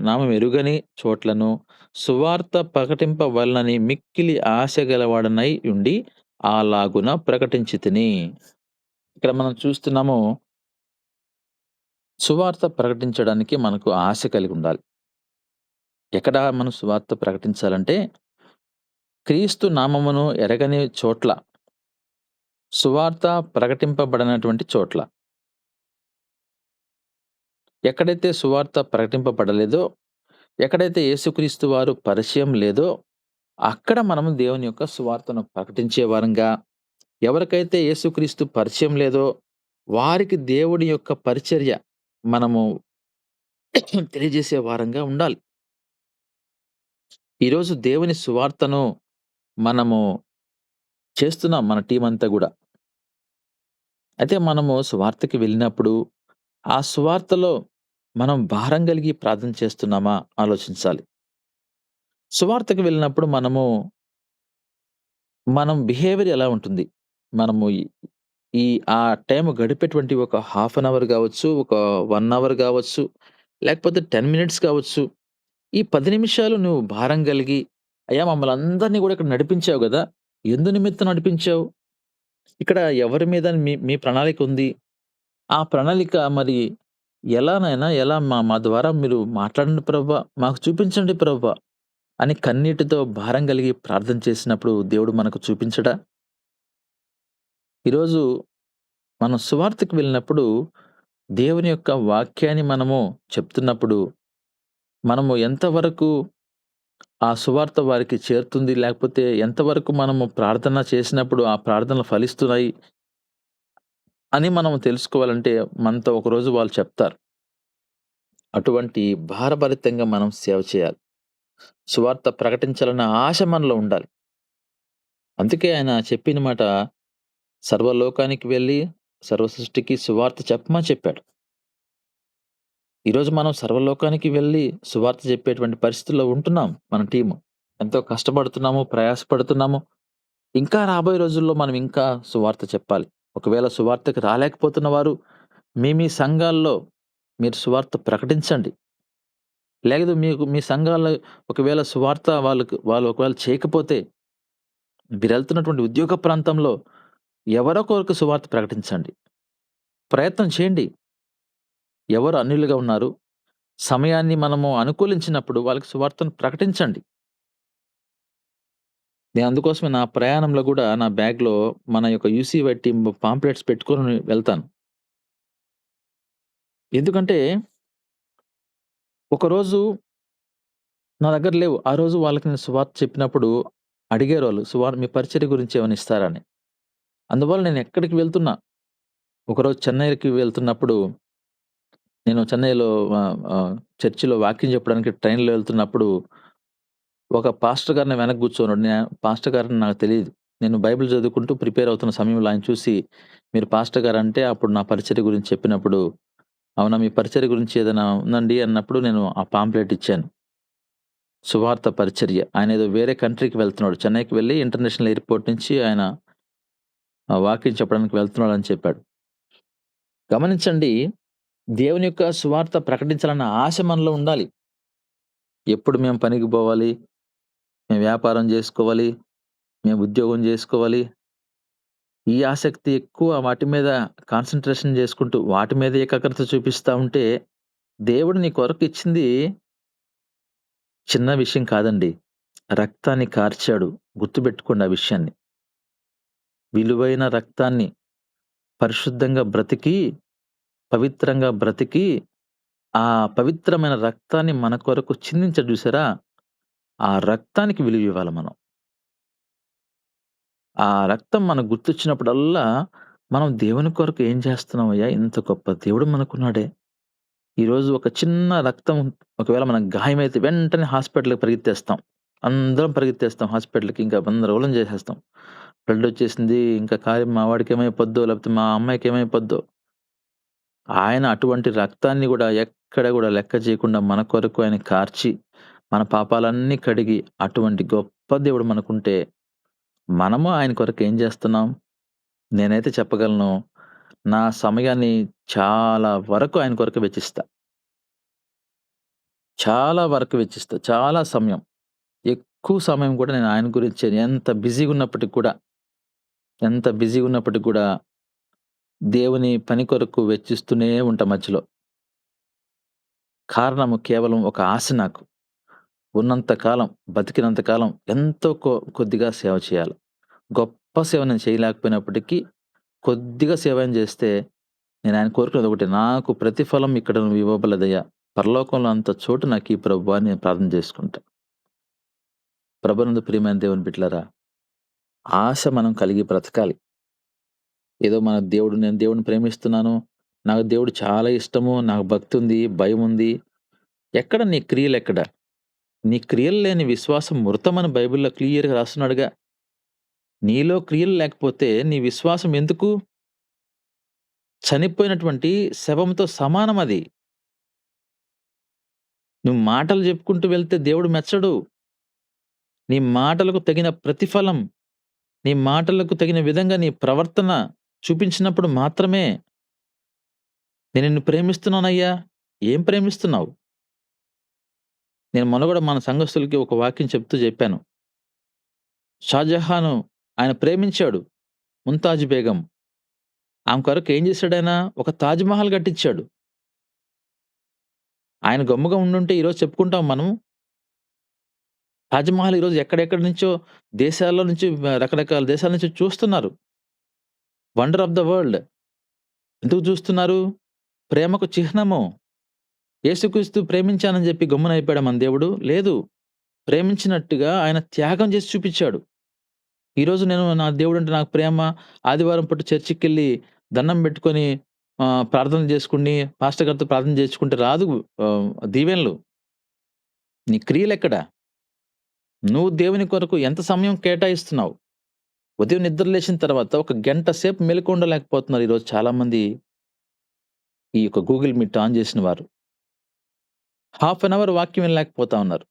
Speaker 2: నామమెరుగని చోట్లను సువార్త ప్రకటింపవలనని మిక్కిలి ఆశ గలవాడనై ఉండి అలాగున ప్రకటించితిని. ఇక్కడ మనం చూస్తున్నాము, సువార్త ప్రకటించడానికి మనకు ఆశ కలిగి ఉండాలి. ఎక్కడ మనం సువార్త ప్రకటించాలంటే, క్రీస్తు నామమును ఎరగని చోట్ల, సువార్త ప్రకటింపబడనటువంటి చోట్ల. ఎక్కడైతే సువార్త ప్రకటింపబడలేదో, ఎక్కడైతే యేసుక్రీస్తు వారు పరిచయం లేదో, అక్కడ మనము దేవుని యొక్క సువార్తను ప్రకటించే వారంగా, ఎవరికైతే యేసుక్రీస్తు పరిచయం లేదో, వారికి దేవుడి యొక్క పరిచర్య మనము తెలియజేసే వారంగా ఉండాలి. ఈరోజు దేవుని సువార్తను మనము చేస్తున్నాం మన టీమంతా గూడా. అయితే మనము సువార్తకి వెళ్ళినప్పుడు, ఆ సువార్తలో మనం భారం కలిగి ప్రార్థన చేస్తున్నామా ఆలోచించాలి. సువార్తకి వెళ్ళినప్పుడు మనం బిహేవియర్ ఎలా ఉంటుంది? మనము ఈ ఈ ఆ టైం గడిపేటువంటి ఒక హాఫ్ అన్ అవర్ గావచ్చు, ఒక 1 అవర్ గావచ్చు, లేకపోతే 10 మినిట్స్ కావచ్చు. ఈ 10 నిమిషాలు నువ్వు భారం కలిగి, అయ్యా మమ్మల్నందరిని గూడా ఇక్కడ నడిపించావు గదా! ఎందు నిమిత్తం నడిపించావు? ఇక్కడ ఎవరి మీద మీ మీ ప్రణాళిక ఉంది? ఆ ప్రణాళిక మరి ఎలా మా మా ద్వారా మీరు మాట్లాడండి ప్రభువా! మాకు చూపించండి ప్రభువా! అని కన్నీటితో భారం కలిగి ప్రార్థన చేసినప్పుడు దేవుడు మనకు చూపించడా? ఈరోజు మనం సువార్తకి వెళ్ళినప్పుడు దేవుని యొక్క వాక్యాన్ని మనము చెప్తున్నప్పుడు, మనము ఎంతవరకు ఆ సువార్త వారికి చేరుతుంది? లేకపోతే ఎంతవరకు మనము ప్రార్థన చేసినప్పుడు ఆ ప్రార్థనలు ఫలిస్తున్నాయి అని మనం తెలుసుకోవాలంటే మనతో ఒకరోజు వాళ్ళు చెప్తారు. అటువంటి భారభరితంగా మనం సేవ చేయాలి. సువార్త ప్రకటించాలన్న ఆశ మనలో ఉండాలి. అందుకే ఆయన చెప్పిన మాట, సర్వలోకానికి వెళ్లి సర్వ సృష్టికి సువార్త చెప్పమని చెప్పాడు. ఈరోజు మనం సర్వలోకానికి వెళ్లి సువార్త చెప్పేటువంటి పరిస్థితుల్లో ఉంటున్నాం మన టీము. ఎంతో కష్టపడుతున్నాము, ప్రయాసపడుతున్నాము. ఇంకా రాబోయే రోజుల్లో మనం ఇంకా సువార్త చెప్పాలి. ఒకవేళ సువార్తకి రాలేకపోతున్న వారు మీ సంఘాల్లో మీరు సువార్త ప్రకటించండి. లేదు మీకు మీ సంఘాల్లో ఒకవేళ సువార్త వాళ్ళు ఒకవేళ చేయకపోతే మీరెళ్తున్నటువంటి ఉద్యోగ ప్రాంతంలో ఎవరో ఒకరికి సువార్త ప్రకటించండి. ప్రయత్నం చేయండి. ఎవరు అన్యులుగా ఉన్నారు, సమయాన్ని మనము అనుకూలించినప్పుడు వాళ్ళకి సువార్తను ప్రకటించండి. నేను అందుకోసమే నా ప్రయాణంలో గూడా నా బ్యాగ్‌లో మన యొక్క యూసీవై టీమ్ పాంప్లెట్స్ పెట్టుకొని వెళ్తాను. ఎందుకంటే ఒకరోజు నా దగ్గర లేవు. ఆ రోజు వాళ్ళకి నేను సువార్త చెప్పినప్పుడు అడిగారు వాళ్ళు. మీ పరిచర్య గురించి ఏమైనా ఇస్తారా అని. అందువల్ల నేను ఎక్కడికి వెళ్తున్నా, ఒకరోజు చెన్నైకి వెళ్తున్నప్పుడు నేను చెన్నైలో చర్చిలో వాక్యం చెప్పడానికి ట్రైన్‌లో వెళ్తున్నప్పుడు ఒక పాస్టర్ గారు నా వెనక కూర్చొనున్నాడు. పాస్టర్ గారని నాకు తెలీదు. నేను బైబిల్ చదువుకుంటూ ప్రిపేర్ అవుతున్న సమయంలో ఆయన చూసి, "మీరు పాస్టర్ గారంటే" అప్పుడు నా పరిచర్య గురించి చెప్పినప్పుడు, "అవునా! మీ పరిచర్య గురించి ఏదైనా ఉందండి" అన్నప్పుడు నేను ఆ పాంప్లెట్ ఇచ్చాను. సువార్త పరిచర్య. ఆయనేదో వేరే కంట్రీకి వెళ్తున్నాడు. చెన్నైకి వెళ్లి ఇంటర్నేషనల్ ఎయిర్‌పోర్ట్ నుంచి ఆయన వాక్యం చెప్పడానికి వెళ్తున్నాడని చెప్పాడు. గమనించండి, దేవుని యొక్క సువార్త ప్రకటించాలన్న ఆశ మనలో ఉండాలి. ఎప్పుడు మేము పనికి పోవాలి, మేము వ్యాపారం జేసుకోవాలి, మేము ఉద్యోగం జేసుకోవాలి. ఈ ఆసక్తి ఎక్కువ వాటి మీద కాన్సంట్రేషన్ చేసుకుంటూ, వాటి మీద ఏకాగ్రత చూపిస్తా ఉంటే, దేవుడు నీ కొరకిచ్చింది చిన్న విషయం కాదండి. రక్తాన్ని కార్చాడు. గుర్తుపెట్టుకోండి ఆ విషయాన్ని. విలువైన రక్తాన్ని పరిశుద్ధంగా బ్రతికి, పవిత్రంగా బ్రతికి, ఆ పవిత్రమైన రక్తాన్ని మన కొరకు చిందించాడు చూసారా? ఆ రక్తానికి విలువివ్వాలి మనం. ఆ రక్తం మనకు గుర్తొచ్చినప్పుడల్లా, మనం దేవుని కొరకు ఏం చేస్తున్నామయ్యా? ఇంత గొప్ప దేవుడు మనకున్నాడే. ఈరోజు ఒక చిన్న రక్తం ఒకవేళ మనకు గాయమైతే వెంటనే హాస్పిటల్‌కి పరిగెత్తేస్తాం. అందరం పరిగెత్తేస్తాం హాస్పిటల్‌కి. ఇంకా గందరగోళం చేసేస్తాం. బ్లడొచ్చేసింది. ఇంకా మా వాడికేమైపోద్దో, లేకపోతే మా అమ్మాయికేమైపోద్దో. ఆయన అటువంటి రక్తాన్ని గూడా ఎక్కడ గూడా లెక్క చేయకుండా మన కొరకు ఆయన కార్చి, మన పాపాలన్నీ కడిగి, అటువంటి గొప్ప దేవుడు మనకుంటే, మనము ఆయన కొరకు ఏం చేస్తున్నాం? నేనైతే చెప్పగలను. నా సమయాన్ని చాలా వరకు ఆయన కొరకు వెచ్చిస్తా. చాలా వరకు వెచ్చిస్తా. చాలా సమయం. ఎక్కువ సమయం కూడా నేను ఆయన గురించే ఎంత బిజీగున్నప్పటికి గూడా దేవుని పని కొరకు వెచ్చిస్తూనే ఉంటా మధ్యలో. కారణము కేవలం ఒక ఆశ నాకు. ఉన్నంత కాలం, బతికినంత కాలం ఎంతో కొద్దిగా సేవ చేయాలి. గొప్ప సేవ నేను చేయలేకపోయినప్పటికీ, కొద్దిగా సేవ అయినా చేస్తే నేను ఆయన కోరుకునేది ఒకటే. నాకు ప్రతిఫలం ఇక్కడ నువ్వు ఇవ్వబలదయ్యా. పరలోకంలో అంత చోటు నాకీ ప్రభువా అని నేను ప్రార్థన చేసుకుంటా. ప్రభునందు ప్రియమైన దేవుని బిడ్డలారా, ఆశ మనం కలిగి బ్రతకాలి. ఏదో నేను దేవుడిని ప్రేమిస్తున్నాను. నాకు దేవుడు చాలా ఇష్టము. నాకు భక్తుంది, భయముంది. ఎక్కడ నీ క్రియలెక్కడ? నీ క్రియలు లేని విశ్వాసం మృతమని బైబిల్‌లో క్లియర్‌గా రాస్తున్నాడుగా. నీలో క్రియలు లేకపోతే నీ విశ్వాసం ఎందుకు? చనిపోయినటువంటి శవంతో సమానమది. నువ్వు మాటలు చెప్పుకుంటూ వెళ్తే దేవుడు మెచ్చడు. నీ మాటలకు తగిన ప్రతిఫలం, నీ మాటలకు తగిన విధంగా నీ ప్రవర్తన చూపించినప్పుడు మాత్రమే, నేను నిన్ను ప్రేమిస్తున్నానయ్యా. ఏం ప్రేమిస్తున్నావు? నేను మొన్న గూడా మన సంఘస్థులకి ఒక వాక్యం చెప్తూ చెప్పాను. షాజహాను ఆయన ప్రేమించాడు. ముంతాజ్ బేగం. ఆమె కొరకు ఏం చేశాడాయన? ఒక తాజ్ మహల్ కట్టించాడు. ఆయన గమ్ముగా ఉండుంటే ఈరోజు చెప్పుకుంటాం మనం. తాజ్ మహల్ ఈరోజు ఎక్కడెక్కడి నుంచో దేశాల్లో నుంచి రకరకాల దేశాల నుంచి చూస్తున్నారు. Wonder of the world. ఎందుకు చూస్తున్నారు? ప్రేమకు చిహ్నము. యేసుక్రీస్తు ప్రేమించానని చెప్పి గమ్మునయిపోయాడా మన దేవుడు? లేదు. ప్రేమించినట్టుగా ఆయన త్యాగం చేసి చూపిచ్చాడు. ఈరోజు నేను నా దేవుడంటే నాకు ప్రేమ. ఆదివారం పూట చర్చికెళ్ళి దండం పెట్టుకొని ప్రార్థన చేసుకొని పాస్టర్ గారితో ప్రార్థన చేయించుకుంటే రాదు దీవెనలు. నీ క్రియలెక్కడ? నువ్వు దేవుని కొరకు ఎంత సమయం కేటాయిస్తున్నావు? ఉదయం నిద్ర లేచిన తర్వాత ఒక గంట సేపు మెలుకువ ఉండలేకపోతున్నారు ఈరోజు చాలామంది ఈ యొక్క గూగుల్ మీట్ ఆన్ చేసిన వారు. హాఫ్ అన్ అవర్ వాక్యం వినలేకపోతా ఉన్నారు.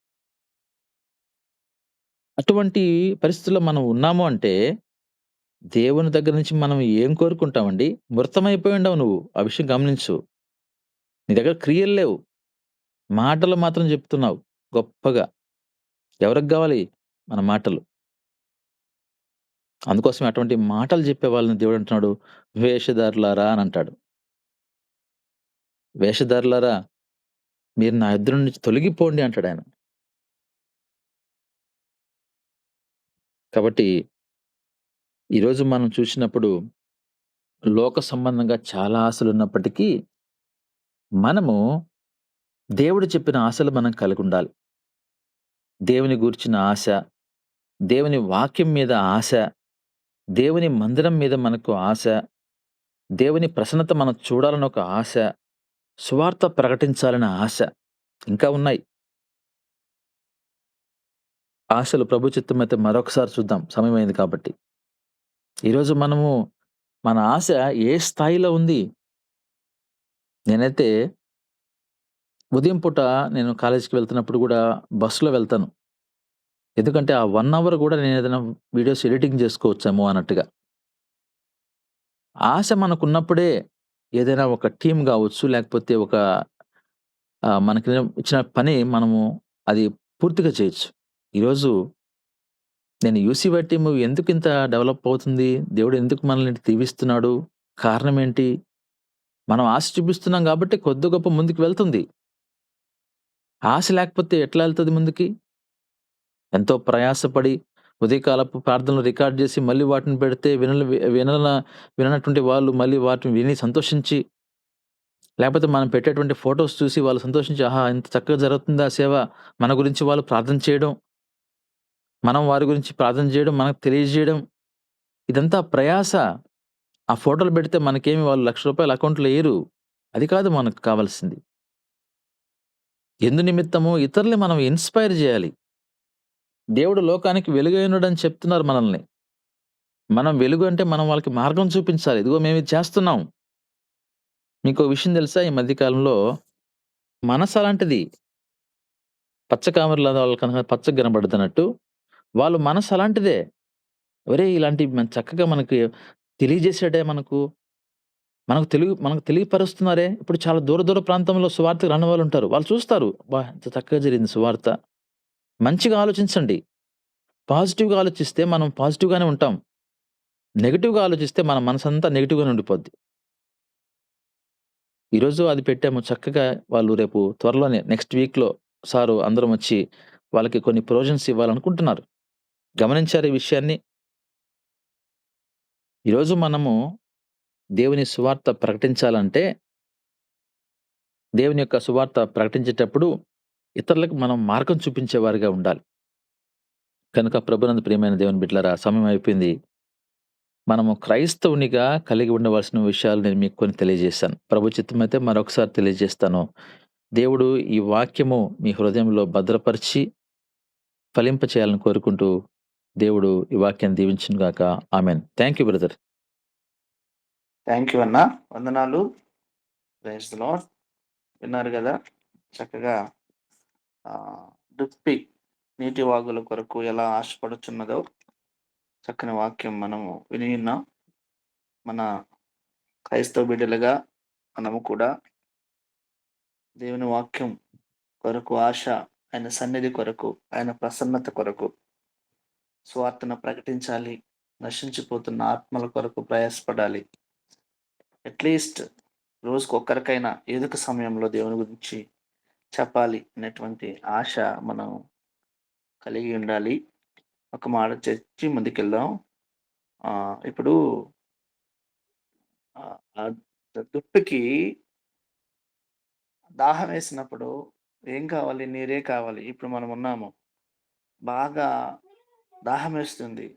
Speaker 2: అటువంటి పరిస్థితుల్లో మనం ఉన్నాము అంటే, దేవుని దగ్గర నుంచి మనం ఏం కోరుకుంటామండి? మృతమైపోయి ఉండవు నువ్వు. ఆ విషయం గమనించు. నీ దగ్గర క్రియలు లేవు. మాటలు మాత్రం చెప్తున్నావు గొప్పగా. ఎవరికి గావాలి మన మాటలు? అందుకోసమే అటువంటి మాటలు చెప్పే వాళ్ళని దేవుడంటున్నాడు, వేషధారులారా అని అంటాడు. వేషధారులారా మీరు నా ఎదురు నుంచి తొలగిపోండి అంటాడాయన. కాబట్టి ఈరోజు మనం చూసినప్పుడు లోక సంబంధంగా చాలా ఆశలున్నప్పటికీ, మనము దేవుడు చెప్పిన ఆశలు మనం కలిగుండాలి. దేవుని గూర్చిన ఆశ, దేవుని వాక్యం మీద ఆశ, దేవుని మందిరం మీద మనకు ఆశ, దేవుని ప్రసన్నత మనం చూడాలని ఒక ఆశ, సువార్త ప్రకటించాలనే ఆశ ఇంకా ఉన్నాయి. ఆశలు ప్రభు చిత్తమైతే మరొకసారి చూద్దాం. సమయమైంది కాబట్టి. ఈరోజు మనము మన ఆశ ఏ స్థాయిలో ఉంది? నేనైతే ఉదయం పూట నేను కాలేజీకి వెళ్తున్నప్పుడు గూడా బస్సులో వెళ్తాను. ఎందుకంటే ఆ 1 అవర్ గూడా నేనేదైనా వీడియోస్ ఎడిటింగ్ జేసుకోవచ్చేమో అన్నట్టుగా. ఆశ మనకున్నప్పుడే ఏదైనా ఒక టీమ్ గావచ్చు, లేకపోతే ఒక మనకి ఇచ్చిన పని మనము అది పూర్తిగా చేయొచ్చు. ఈరోజు నేను యూసీవై టీమ్ ఎందుకింత డెవలప్ అవుతుంది? దేవుడు ఎందుకు మనల్ని దీవిస్తున్నాడు? కారణం ఏంటి? మనం ఆశ చూపిస్తున్నాం గాబట్టి కొద్దో గొప్పో ముందుకు వెళ్తుంది. ఆశ లేకపోతే ఎట్లా ఎళ్తది ముందుకి? ఎంతో ప్రయాసపడి ఉదయకాలపు ప్రార్థనలు రికార్డ్ జేసి మళ్ళీ వాటిని పెడితే విననటువంటి వాళ్ళు మళ్ళీ వాటిని విని సంతోషించి, లేపోతే మనం పెట్టేటువంటి ఫోటోస్ చూసి వాళ్ళు సంతోషించి, ఆహా! ఇంత చక్కగా జరుగుతుందా సేవ. మన గురించి వాళ్ళు ప్రార్థన చేయడం, మనం వారి గురించి ప్రార్థన జేయడం, మనకు తెలియజేయడం. ఇదంతా ప్రయాస. ఆ ఫోటోలు పెడితే మనకేమి వాళ్ళు రూ. 1,00,000 అకౌంట్‌లో ఎయరు. అది కాదు మనకు కావాల్సింది. ఎందు నిమిత్తము ఇతరుల్ని మనం ఇన్‌స్పైర్ జేయాలి. దేవుడు లోకానికి వెలుగై ఉన్నాడని చెప్తున్నారు మనల్ని. మనం వెలుగు అంటే మనం వాళ్ళకి మార్గం చూపించాలి. ఇదిగో మేమిది చేస్తున్నాం. మీకో విషయం తెలుసా? ఈ మధ్య కాలంలో మనసలాంటిది. పచ్చ కామెర్ల వాళ్ళకనగా పచ్చగా కనబడుతున్నట్టు, వాళ్ళ మనసలాంటిదే. ఒరేయ్! ఇలాంటివి చక్కగా మనకి తెలియజేసాడే మనకు. మనకు తెలియపరుస్తున్నారే. ఇప్పుడు చాలా దూర దూర ప్రాంతంలో సువార్తకు రాని వాళ్ళుంటారు. వాళ్ళు చూస్తారు. అబ్బా! ఎంత చక్కగా జరిగింది సువార్త. మంచిగా ఆలోచించండి. పాజిటివ్‌గా ఆలోచిస్తే మనం పాజిటివ్‌గానే ఉంటాం. నెగెటివ్‌గా ఆలోచిస్తే మన మనసంతా నెగెటివ్‌గానే ఉండిపోద్ది. ఈరోజు అది పెట్టాము చక్కగా వాళ్ళు రేపు త్వరలోనే నెక్స్ట్ వీక్‌లో సారు అందరం వచ్చి వాళ్ళకి కొన్ని ప్రొవిజన్స్ ఇవ్వాలనుకుంటున్నారు. గమనించారా ఈ విషయాన్ని? ఈరోజు మనము దేవుని సువార్త ప్రకటించాలంటే, దేవుని యొక్క సువార్త ప్రకటించేటప్పుడు ఇతరులకు మనం మార్గం చూపించేవారిగా ఉండాలి. కనుక ప్రభునందు ప్రియమైన దేవుని బిడ్డలారా సమయం అయిపోయింది. మనము క్రైస్తవునిగా కలిగి ఉండవలసిన విషయాలు నేను మీకు కొన్ని తెలియజేశాను. ప్రభు చిత్తమైతే మరొకసారి తెలియజేస్తాను. దేవుడు ఈ వాక్యము మీ హృదయంలో భద్రపరిచి ఫలింపచేయాలని కోరుకుంటూ, దేవుడు ఈ వాక్యాన్ని దీవించును గాక. Amen. Thank you brother.
Speaker 3: Thank you అన్నా. వందనాలు. Praise the lord. విన్నారు గదా! చక్కగా దుప్పి నీటి వాగుల కొరకు ఎలా ఆశపడుచున్నదో చక్కని వాక్యం మనము విని ఉన్నాం. మన క్రైస్తవ బిడ్డలుగా మనము కూడా దేవుని వాక్యం కొరకు ఆశ, ఆయన సన్నిధి కొరకు, ఆయన ప్రసన్నత కొరకు సువార్తను ప్రకటించాలి. నశించిపోతున్న ఆత్మల కొరకు ప్రయాసపడాలి. అట్‌లీస్ట్ రోజుకొక్కరికైనా ఏదో ఒక సమయంలో దేవుని గురించి చెప్పాలి అనేటువంటి ఆశ మనం కలిగి ఉండాలి. ఒక మాట చర్చి ముందుకెళ్దాం. ఇప్పుడు ఆహ్, దుప్పికి దాహం వేసినప్పుడు ఏం కావాలి? నీరే కావాలి. ఇప్పుడు మనం ఉన్నాము. బాగా దాహమేస్తుంది.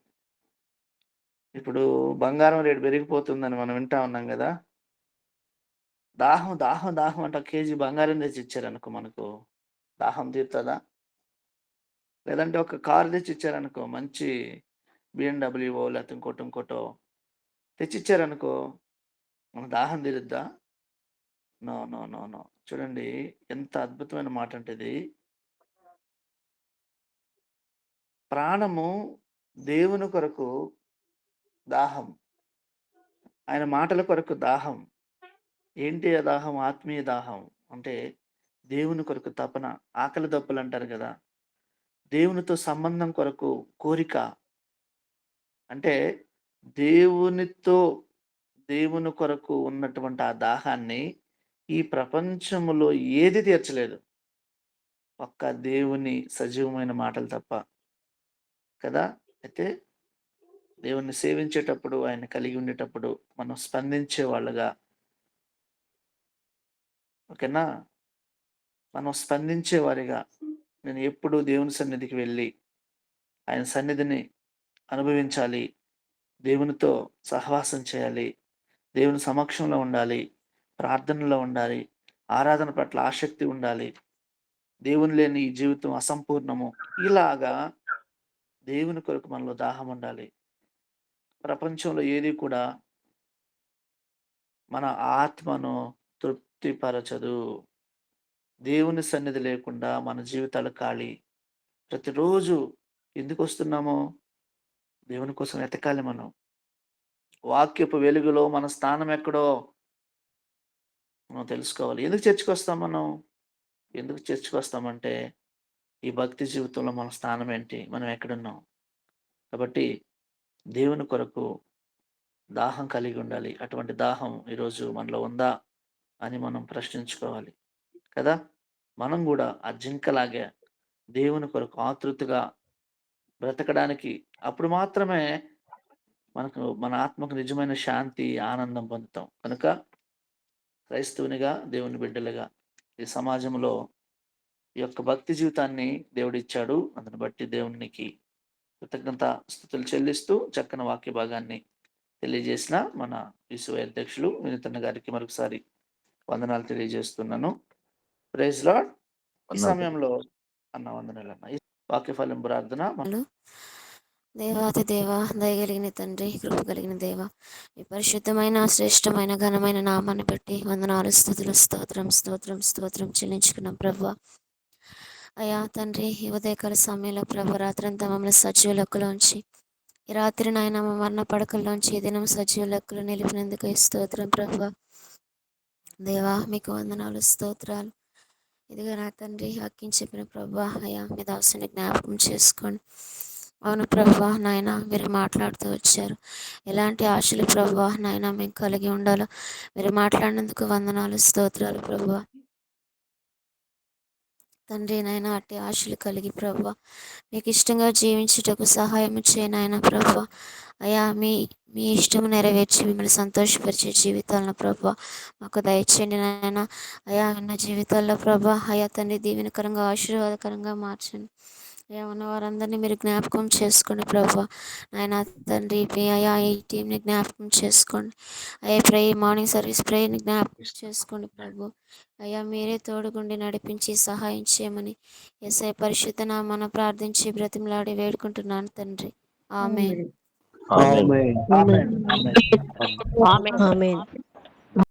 Speaker 3: ఇప్పుడు బంగారం రేటు పెరిగిపోతుందని మనం వింటా ఉన్నాం గదా! దాహం, దాహం, దాహం అంట కేజీ బంగారం తెచ్చిచ్చారనుకో మనకు. దాహం తీరుతదా? లేదంటే ఒక కారు తెచ్చిచ్చారనుకో మంచి బీఎండబ్ల్యూవో లేకపోతే ఇంకోటో, ఇంకోటో తెచ్చిచ్చారనుకో మన దాహం తీరుద్దా? నో. నో. నో. నో. చూడండి ఎంత అద్భుతమైన మాటంటే ఇది. ప్రాణము దేవుని కొరకు దాహం. ఆయన మాటల కొరకు దాహం. ఏంటి ఆ దాహం? ఆత్మీయ దాహం. అంటే దేవుని కొరకు తపన. ఆకలి దప్పులంటారు గదా! దేవునితో సంబంధం కొరకు కోరిక. అంటే దేవునితో, దేవుని కొరకు ఉన్నటువంటి ఆ దాహాన్ని ఈ ప్రపంచములో ఏది తీర్చలేదు. ఒక్క దేవుని సజీవమైన మాటలు తప్ప. కదా! అయితే దేవుణ్ణి సేవించేటప్పుడు, ఆయన్ని కలిగి ఉండేటప్పుడు మనం స్పందించేవాళ్ళుగా, ఓకేనా? మనం స్పందించేవారిగా నేను ఎప్పుడూ దేవుని సన్నిధికి వెళ్ళి, ఆయన సన్నిధిని అనుభవించాలి. దేవునితో సహవాసం చేయాలి. దేవుని సమక్షంలో ఉండాలి. ప్రార్థనలో ఉండాలి. ఆరాధన పట్ల ఆసక్తి ఉండాలి. దేవుని లేని ఈ జీవితం అసంపూర్ణము. ఇలాగా దేవుని కొరకు మనలో దాహం ఉండాలి. ప్రపంచంలో ఏది కూడా మన ఆత్మను తృప్తిపరచదు. దేవుని సన్నిధి లేకుండా మన జీవితాలు ఖాళీ. ప్రతిరోజు ఎందుకొస్తున్నామో దేవుని కోసం వెతకాలి మనం. వాక్యపు వెలుగులో మన స్థానం ఎక్కడో మనం తెలుసుకోవాలి. ఎందుకు చర్చికొస్తాం మనం? ఎందుకు చర్చికొస్తామంటే, ఈ భక్తి జీవితంలో మన స్థానం ఏంటి? మనం ఎక్కడున్నాం? కాబట్టి దేవుని కొరకు దాహం కలిగి ఉండాలి. అటువంటి దాహం ఈరోజు మనలో ఉందా అని మనం ప్రశ్నించుకోవాలి. కదా! మనం గూడా ఆ జింకలాగే దేవుని కొరకు ఆతృతగా బ్రతకడానికి అప్పుడు మాత్రమే మన ఆత్మకు నిజమైన శాంతి, ఆనందం పొందుతాం. కనుక క్రైస్తవునిగా, దేవుని బిడ్డలుగా ఈ సమాజంలో ఈ యొక్క భక్తి జీవితాన్ని దేవుడిచ్చాడు. అందుని బట్టి దేవునికి కృతజ్ఞత స్తుతులు చెల్లిస్తూ చక్కని వాక్య భాగాన్ని తెలియజేసిన మన విశ్వ అధ్యక్షులు వినూతన్న గారికి మరొకసారి వందనాలు తెలియజేస్తున్నాను. Praise Lord. ఈ సమయంలో అన్న వందనాలన్న. ఈ వాక్య ఫలం ప్రార్థన.
Speaker 4: దేవాతి దేవ, దయగలిగిన తండ్రి, కృప కలిగిన దేవ, మీ పరిశుద్ధమైన శ్రేష్టమైన ఘనమైన నామాన్ని బట్టి వందనాలు, స్తుతులు, స్తోత్రం స్తోత్రం స్తోత్రం చెల్లించుకున్నాం ప్రభు. అయా తండ్రి, ఈ ఉదయకాల సమయంలో ప్రభు రాత్రంతా మమ్మల్ని సజీవ లెక్కలోంచి, ఈ రాత్రి నాయన మా మరణ పడకల్లోంచి ఈ దినం సజీవ లెక్కలు నిలిపినందుకు ఈ స్తోత్రం ప్రభు. దేవా మీకు వందనాలు, స్తోత్రాలు. ఇదిగా నా తండ్రి వాక్యం చెప్పిన ప్రభా, అయ్యా మీ దాసుని జ్ఞాపకం చేసుకోండి. అవును ప్రభా, నాయన మీరు మాట్లాడుతూ వచ్చారు. ఎలాంటి ఆశలు ప్రభా నాయన మేము కలిగి ఉండాలో మీరు మాట్లాడినందుకు వందనాలు, స్తోత్రాలు ప్రభా. తండ్రి నాయన అట్టి ఆశలు కలిగి ప్రభా మీకు ఇష్టంగా జీవించుటకు సహాయం చేయనాయన ప్రభా. అయా మీ ఇష్టము నెరవేర్చి మిమ్మల్ని సంతోషపరిచే జీవితాలను ప్రభా మాకు దయచేయండి నాయన. అయా ఉన్న జీవితాల్లో ప్రభా అయా తండ్రి దీవెనకరంగా ఆశీర్వాదకరంగా మార్చండి. అయా ఉన్న వారందరినీ మీరు జ్ఞాపకం చేసుకోండి ప్రభా. నాయన తండ్రి అయా ఈ టీంని జ్ఞాపకం చేసుకోండి. అయ్యా మార్నింగ్ సర్వీస్ ప్రేయర్ని జ్ఞాపకం చేసుకోండి ప్రభు. అయ్యా మీరే తోడుగుండి నడిపించి సహాయం చేయమని యేసయ్య పరిశుద్ధ నామమున ప్రార్థించి బ్రతిమలాడి వేడుకుంటున్నాను తండ్రి. ఆమేన్.
Speaker 2: ఆమేన్.
Speaker 5: ఆమేన్.
Speaker 3: ఆమేన్. ఆమేన్.
Speaker 5: ఆమేన్.